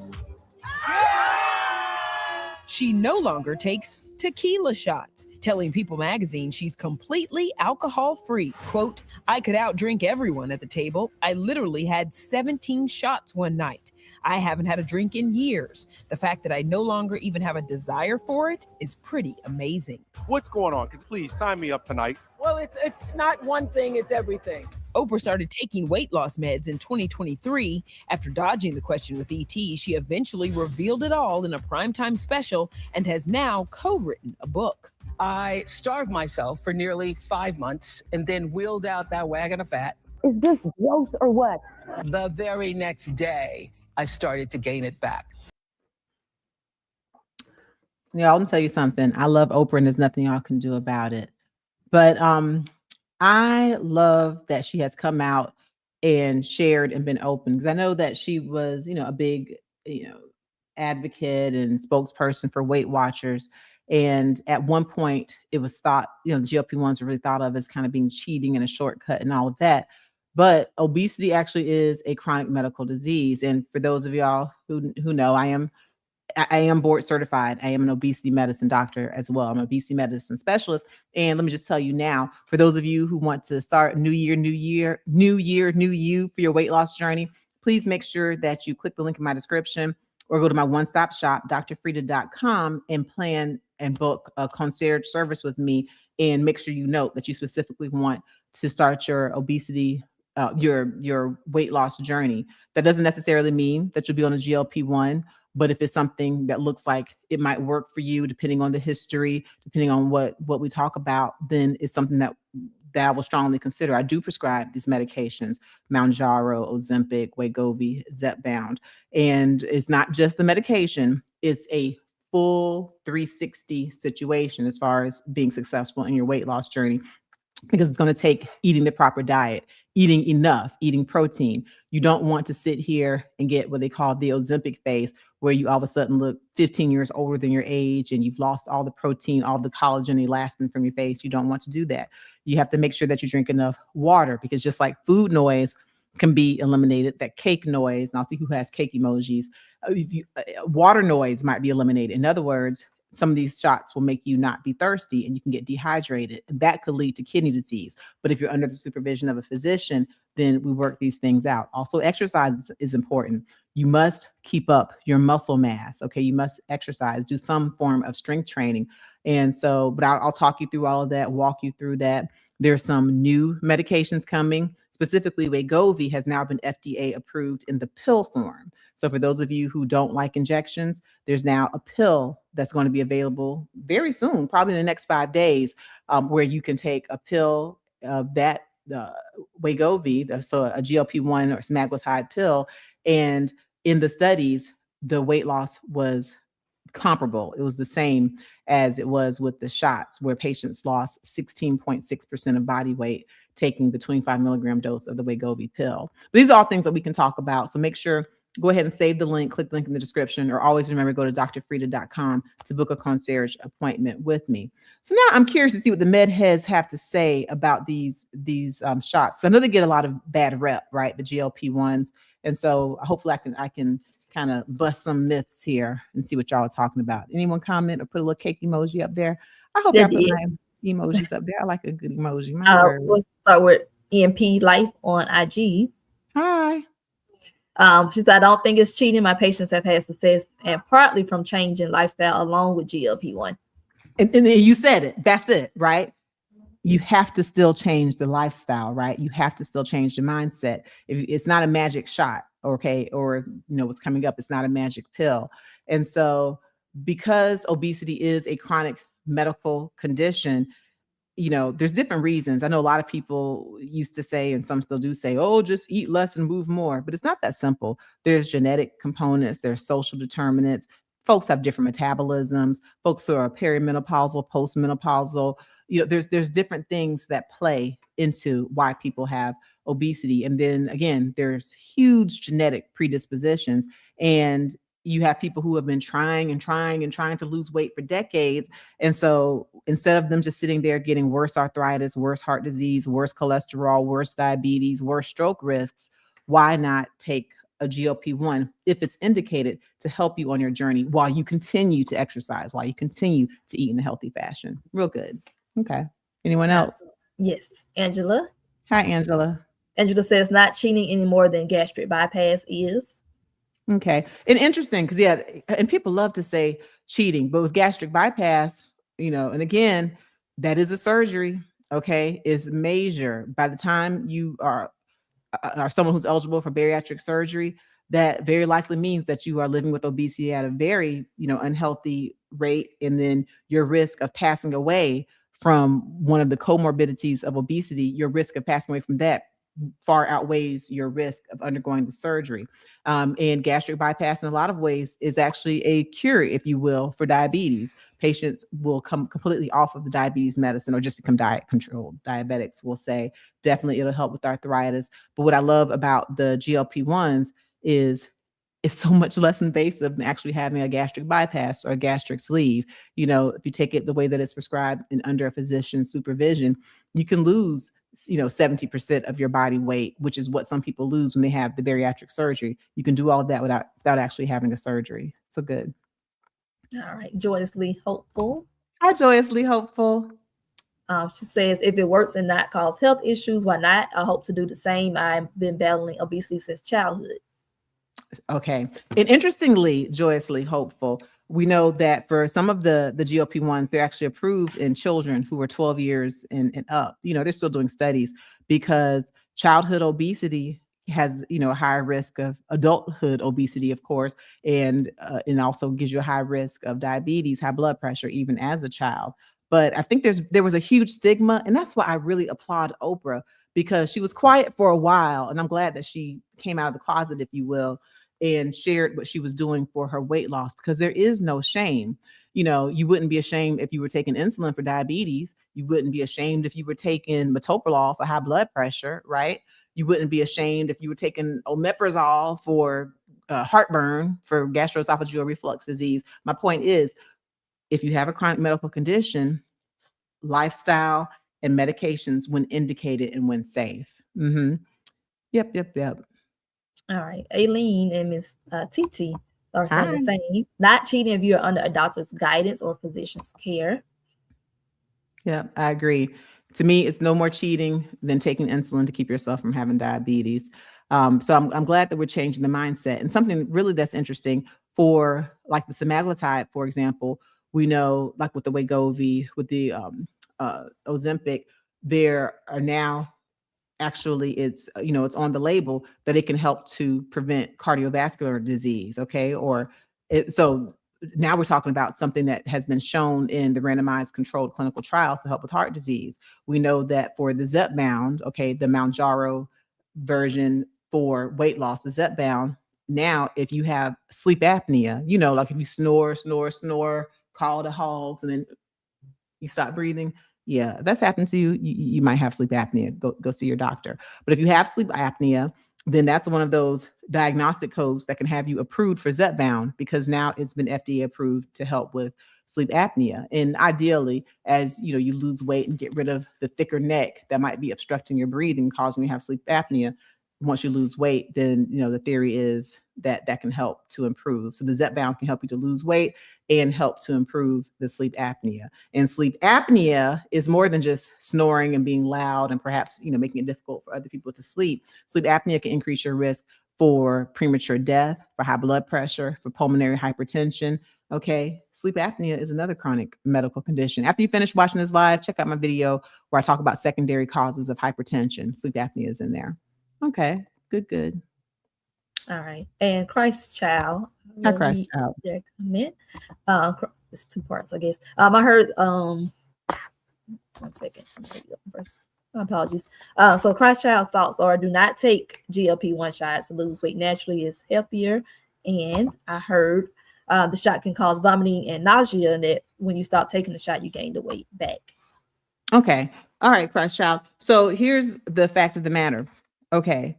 She no longer takes tequila shots, telling People magazine she's completely alcohol-free. Quote, I could outdrink everyone at the table. I literally had 17 shots one night. I haven't had a drink in years. The fact that I no longer even have a desire for it is pretty amazing. What's going on? Because please sign me up tonight. Well, it's not one thing, it's everything. Oprah started taking weight loss meds in 2023. After dodging the question with ET, she eventually revealed it all in a primetime special and has now co-written a book. I starved myself for nearly 5 months and then wheeled out that wagon of fat. Is this gross or what? The very next day, I started to gain it back. Yeah, I'll tell you something. I love Oprah and there's nothing y'all can do about it. But I love that she has come out and shared and been open, because I know that she was, a big, advocate and spokesperson for Weight Watchers. And at one point it was thought, the GLP-1s were really thought of as kind of being cheating and a shortcut and all of that. But obesity actually is a chronic medical disease. And for those of y'all who know, I am board certified. I am an obesity medicine doctor as well. I'm an obesity medicine specialist. And let me just tell you now, for those of you who want to start new year, new you for your weight loss journey, please make sure that you click the link in my description or go to my one-stop shop, drfrita.com, and plan and book a concierge service with me, and make sure you note that you specifically want to start your obesity your weight loss journey. That doesn't necessarily mean that you'll be on a GLP-1, but if it's something that looks like it might work for you, depending on the history, depending on what we talk about, then it's something that I will strongly consider. I do prescribe these medications: Mounjaro, Ozempic, Wegovy, Zepbound. And it's not just the medication, it's a full 360 situation as far as being successful in your weight loss journey, because it's going to take eating the proper diet, eating enough, eating protein. You don't want to sit here and get what they call the Ozempic phase, where you all of a sudden look 15 years older than your age and you've lost all the protein, all the collagen, elastin from your face. You don't want to do that. You have to make sure that you drink enough water, because just like food noise can be eliminated, that cake noise, and I'll see who has cake emojis, water noise might be eliminated. In other words, some of these shots will make you not be thirsty and you can get dehydrated. And that could lead to kidney disease. But if you're under the supervision of a physician, then we work these things out. Also, exercise is important. You must keep up your muscle mass. Okay. You must exercise, do some form of strength training. And so, but I'll talk you through all of that, walk you through that. There's some new medications coming. Specifically, Wegovy has now been FDA approved in the pill form. So for those of you who don't like injections, there's now a pill that's going to be available very soon, probably in the next 5 days, where you can take a pill that Wegovy, so a GLP-1 or semaglutide pill. And in the studies, the weight loss was comparable. It was the same as it was with the shots, where patients lost 16.6% of body weight taking the 25 milligram dose of the Wegovy pill. But these are all things that we can talk about. So make sure, go ahead and save the link, click the link in the description, or always remember, go to drfrita.com to book a concierge appointment with me. So now I'm curious to see what the med heads have to say about these shots. I know they get a lot of bad rep, right? The GLP-1s. And so hopefully I can kind of bust some myths here and see what y'all are talking about. Anyone comment or put a little cake emoji up there? I hope y'all put my emojis up there. I like a good emoji. We'll start with EMP Life on IG. Hi. She said, I don't think it's cheating. My patients have had success, and partly from changing lifestyle along with GLP-1. And then you said it. That's it, right? You have to still change the lifestyle, right? You have to still change the mindset. If it's not a magic shot, okay, or what's coming up, it's not a magic pill. And so because obesity is a chronic medical condition, there's different reasons. I know a lot of people used to say, and some still do say, oh, just eat less and move more. But it's not that simple. There's genetic components, there's social determinants. Folks have different metabolisms. Folks who are perimenopausal, postmenopausal, there's different things that play into why people have obesity. And then again, there's huge genetic predispositions. And you have people who have been trying to lose weight for decades. And so instead of them just sitting there getting worse arthritis, worse heart disease, worse cholesterol, worse diabetes, worse stroke risks, why not take a GLP-1 if it's indicated to help you on your journey while you continue to exercise, while you continue to eat in a healthy fashion? Real good. Okay. Anyone else? Yes. Angela. Hi, Angela. Angela says not cheating any more than gastric bypass is. Okay. And interesting because, yeah, and people love to say cheating, but with gastric bypass, and again, that is a surgery. Okay. Is major. By the time you are someone who's eligible for bariatric surgery, that very likely means that you are living with obesity at a very, unhealthy rate. And then your risk of passing away from one of the comorbidities of obesity, your risk of passing away from that far outweighs your risk of undergoing the surgery. And gastric bypass, in a lot of ways, is actually a cure, if you will, for diabetes. Patients will come completely off of the diabetes medicine or just become diet controlled. Diabetics will say definitely it'll help with arthritis. But what I love about the GLP-1s is it's so much less invasive than actually having a gastric bypass or a gastric sleeve. If you take it the way that it's prescribed and under a physician's supervision, you can lose 70% of your body weight, which is what some people lose when they have the bariatric surgery. You can do all of that without actually having a surgery. So good. All right. Joyously hopeful. Hi, Joyously hopeful. She says, if it works and not cause health issues, why not? I hope to do the same. I've been battling obesity since childhood. Okay. And interestingly, joyously hopeful, we know that for some of the GLP-1s, they're actually approved in children who are 12 years and up. They're still doing studies because childhood obesity has, a higher risk of adulthood obesity, of course, and also gives you a high risk of diabetes, high blood pressure, even as a child. But I think there was a huge stigma, and that's why I really applaud Oprah, because she was quiet for a while, and I'm glad that she came out of the closet, if you will, and shared what she was doing for her weight loss, because there is no shame. You wouldn't be ashamed if you were taking insulin for diabetes. You wouldn't be ashamed if you were taking metoprolol for high blood pressure, right? You wouldn't be ashamed if you were taking omeprazole for heartburn, for gastroesophageal reflux disease. My point is, if you have a chronic medical condition, lifestyle and medications when indicated and when safe. Mm-hmm. Yep. All right. Aileen and Miss Titi are saying Hi. the same. Not cheating if you're under a doctor's guidance or physician's care. Yeah, I agree. To me, it's no more cheating than taking insulin to keep yourself from having diabetes. So I'm glad that we're changing the mindset. And something really that's interesting for like the semaglutide, for example, we know like with the Wegovy, with the Ozempic, there are now actually it's on the label that it can help to prevent cardiovascular disease. Okay. So now we're talking about something that has been shown in the randomized controlled clinical trials to help with heart disease. We know that for the Zepbound, okay, the Mounjaro version for weight loss, the Zepbound, now if you have sleep apnea, like if you snore, call the hogs, and then you stop breathing. Yeah, that's happened to you. You might have sleep apnea. Go see your doctor. But if you have sleep apnea, then that's one of those diagnostic codes that can have you approved for Zepbound, because now it's been FDA approved to help with sleep apnea. And ideally, as you lose weight and get rid of the thicker neck that might be obstructing your breathing, causing you to have sleep apnea. Once you lose weight, then the theory is that can help to improve. So the Zepbound can help you to lose weight and help to improve the sleep apnea. And sleep apnea is more than just snoring and being loud and perhaps making it difficult for other people to sleep. Sleep apnea can increase your risk for premature death, for high blood pressure, for pulmonary hypertension. Okay, sleep apnea is another chronic medical condition. After you finish watching this live, check out my video where I talk about secondary causes of hypertension. Sleep apnea is in there. Okay, good. All right. And Christ Child. Hi, Christ Child. Their comment. It's two parts, I guess. I heard 1 second. First. My apologies. So Christ Child's thoughts are: do not take GLP-1 shots to lose weight naturally, is healthier. And I heard the shot can cause vomiting and nausea, and that when you stop taking the shot, you gain the weight back. Okay. All right, Christ Child. So here's the fact of the matter. Okay.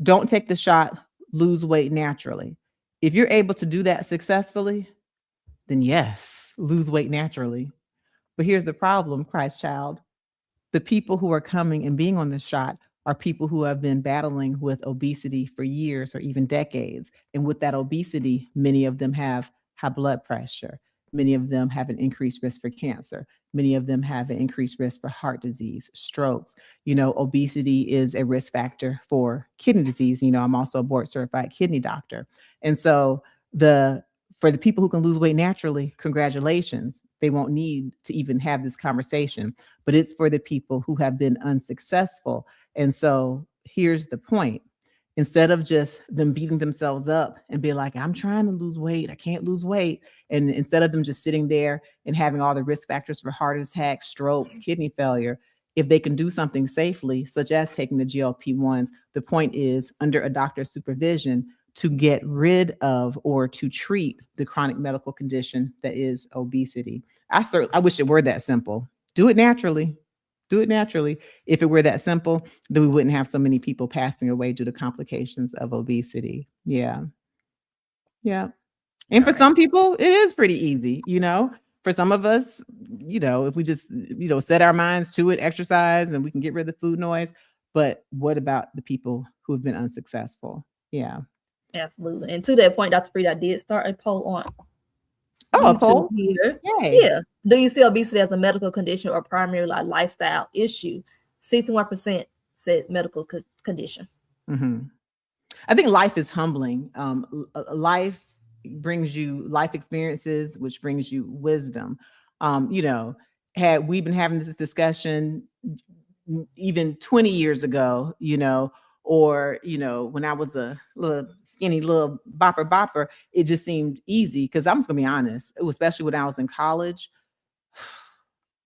Don't take the shot, lose weight naturally. If you're able to do that successfully, then yes, lose weight naturally. But here's the problem, Christ Child. The people who are coming and being on this shot are people who have been battling with obesity for years or even decades. And with that obesity, many of them have high blood pressure. Many of them have an increased risk for cancer. Many of them have an increased risk for heart disease, strokes. Obesity is a risk factor for kidney disease. I'm also a board certified kidney doctor. And so for the people who can lose weight naturally, congratulations. They won't need to even have this conversation, but it's for the people who have been unsuccessful. And so here's the point. Instead of just them beating themselves up and be like, I'm trying to lose weight, I can't lose weight. And instead of them just sitting there and having all the risk factors for heart attacks, strokes, kidney failure, if they can do something safely, such as taking the GLP-1s, the point is under a doctor's supervision to get rid of or to treat the chronic medical condition that is obesity. I wish it were that simple. Do it naturally. Do it naturally. If it were that simple, then we wouldn't have so many people passing away due to complications of obesity. Yeah. Yeah. And for some people, it is pretty easy. For some of us, if we just, set our minds to it, exercise, and we can get rid of the food noise. But what about the people who have been unsuccessful? Yeah. Absolutely. And to that point, Dr. Frita, I did start a poll on a poll here. Yay. Yeah. Do you see obesity as a medical condition or primarily lifestyle issue? 61% said medical condition. Mm-hmm. I think life is humbling. Life brings you life experiences, which brings you wisdom. Had we been having this discussion even 20 years ago, or, when I was a little skinny little bopper, it just seemed easy. Cause I'm just gonna be honest, especially when I was in college,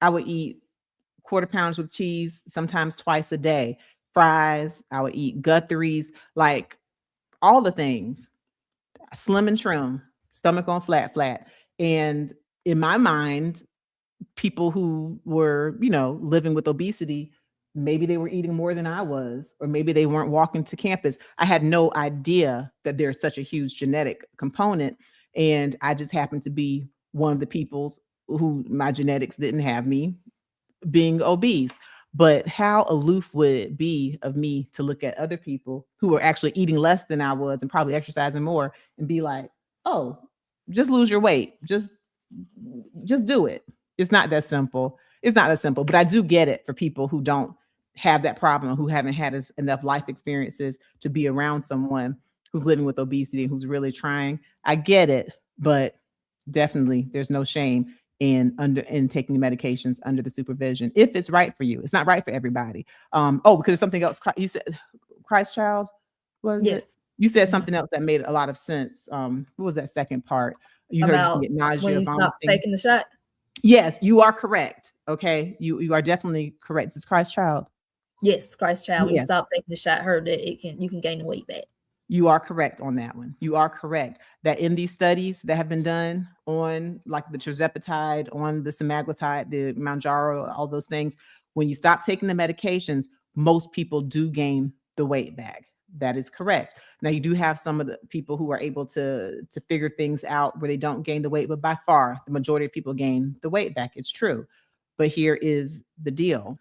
I would eat quarter pounds with cheese, sometimes twice a day, fries. I would eat Guthrie's, like all the things, slim and trim, stomach on flat. And in my mind, people who were, living with obesity, maybe they were eating more than I was, or maybe they weren't walking to campus. I had no idea that there's such a huge genetic component. And I just happened to be one of the people who my genetics didn't have me being obese. But how aloof would it be of me to look at other people who were actually eating less than I was and probably exercising more and be like, oh, just lose your weight. Just do it. It's not that simple. But I do get it for people who don't have that problem, who haven't had enough life experiences to be around someone who's living with obesity, who's really trying. I get it, but definitely there's no shame in taking the medications under the supervision if it's right for you. It's not right for everybody. Because something else you said, Christ child, was yes. it? You said something else that made a lot of sense. What was that second part? You heard you get nausea, when you stop taking the shot. Yes, you are correct. Okay, you are definitely correct. It's Christ child. Yes, Christ child. When you stop taking the shot, heard that you can gain the weight back. You are correct on that one. You are correct that in these studies that have been done on like the tirzepatide, on the semaglutide, the Mounjaro, all those things, when you stop taking the medications, most people do gain the weight back. That is correct. Now you do have some of the people who are able to figure things out where they don't gain the weight, but by far the majority of people gain the weight back. It's true. But here is the deal.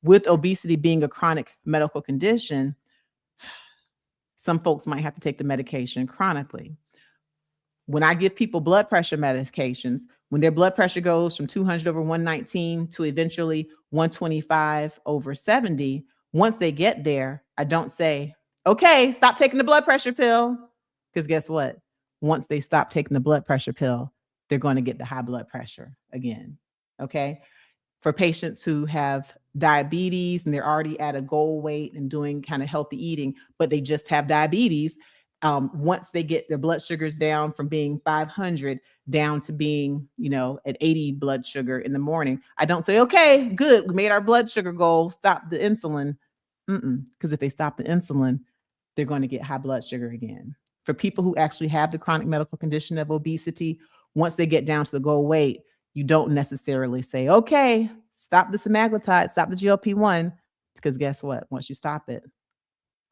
With obesity being a chronic medical condition, some folks might have to take the medication chronically. When I give people blood pressure medications, when their blood pressure goes from 200 over 119 to eventually 125 over 70, once they get there, I don't say, okay, stop taking the blood pressure pill. Because guess what? Once they stop taking the blood pressure pill, they're going to get the high blood pressure again. Okay. For patients who have diabetes and they're already at a goal weight and doing kind of healthy eating, but they just have diabetes, once they get their blood sugars down from being 500 down to being, at 80 blood sugar in the morning, I don't say, okay, good, we made our blood sugar goal, stop the insulin. Because if they stop the insulin, they're going to get high blood sugar again. For people who actually have the chronic medical condition of obesity, once they get down to the goal weight, you don't necessarily say, okay, stop the semaglutide, stop the GLP-1, because guess what? Once you stop it,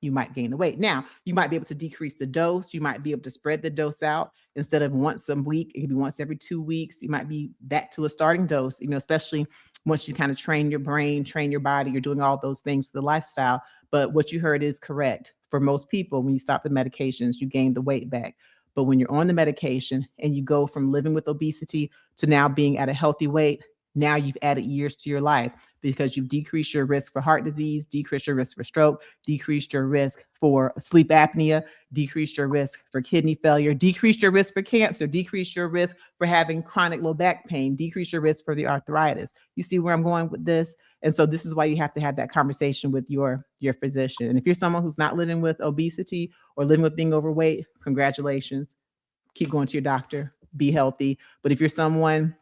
you might gain the weight. Now, you might be able to decrease the dose. You might be able to spread the dose out. Instead of once a week, it could be once every 2 weeks. You might be back to a starting dose, especially once you kind of train your brain, train your body, you're doing all those things for the lifestyle. But what you heard is correct. For most people, when you stop the medications, you gain the weight back. But when you're on the medication and you go from living with obesity to now being at a healthy weight, now you've added years to your life because you've decreased your risk for heart disease, decreased your risk for stroke, decreased your risk for sleep apnea, decreased your risk for kidney failure, decreased your risk for cancer, decreased your risk for having chronic low back pain, decreased your risk for the arthritis. You see where I'm going with this? And so this is why you have to have that conversation with your physician. And if you're someone who's not living with obesity or living with being overweight, congratulations. Keep going to your doctor, be healthy. But if you're someone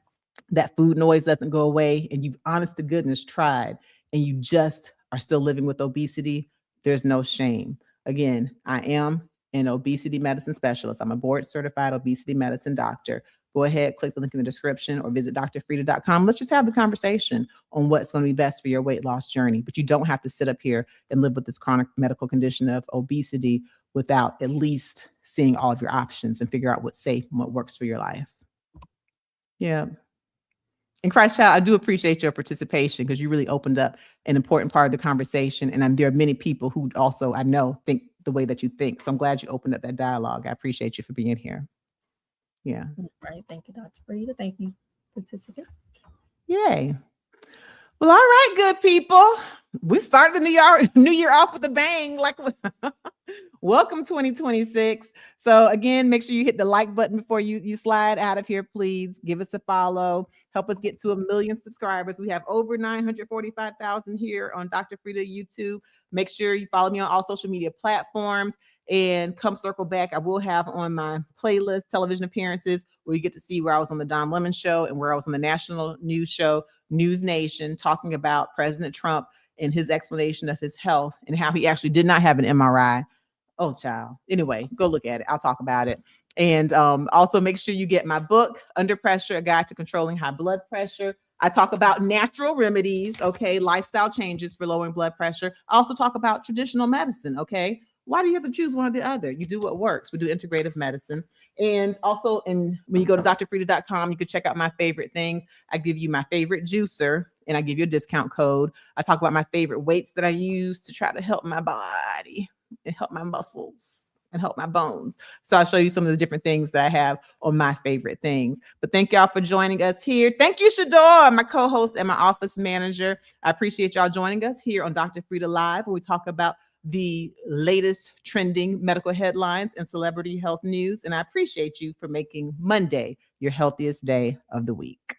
that food noise doesn't go away and you've honest to goodness tried and you just are still living with obesity, there's no shame. Again, I am an obesity medicine specialist. I'm a board certified obesity medicine doctor. Go ahead, click the link in the description or visit drfrita.com. Let's just have the conversation on what's going to be best for your weight loss journey. But you don't have to sit up here and live with this chronic medical condition of obesity without at least seeing all of your options and figure out what's safe and what works for your life. Yeah. And Christ Child, I do appreciate your participation because you really opened up an important part of the conversation. And there are many people who also, I know, think the way that you think. So I'm glad you opened up that dialogue. I appreciate you for being here. Yeah. Right. Thank you, Dr. Frita. Thank you, participants. Yay. Well, all right, good people. We started the new year off with a bang. Like, welcome 2026. So again, make sure you hit the like button before you slide out of here, please. Give us a follow. Help us get to 1 million subscribers. We have over 945,000 here on Dr. Frita YouTube. Make sure you follow me on all social media platforms and come circle back. I will have on my playlist television appearances where you get to see where I was on the Don Lemon show and where I was on the national news show, News Nation, talking about President Trump and his explanation of his health and how he actually did not have an MRI. Oh, child. Anyway, go look at it. I'll talk about it. And also make sure you get my book, Under Pressure, A Guide to Controlling High Blood Pressure. I talk about natural remedies, okay, lifestyle changes for lowering blood pressure. I also talk about traditional medicine, okay? Why do you have to choose one or the other? You do what works. We do integrative medicine. And also, when you go to drfrita.com, you can check out my favorite things. I give you my favorite juicer, and I give you a discount code. I talk about my favorite weights that I use to try to help my body and help my muscles and help my bones. So I'll show you some of the different things that I have on my favorite things. But thank y'all for joining us here. Thank you, Shador, my co-host and my office manager. I appreciate y'all joining us here on Dr. Frita Live, where we talk about the latest trending medical headlines and celebrity health news. And I appreciate you for making Monday your healthiest day of the week.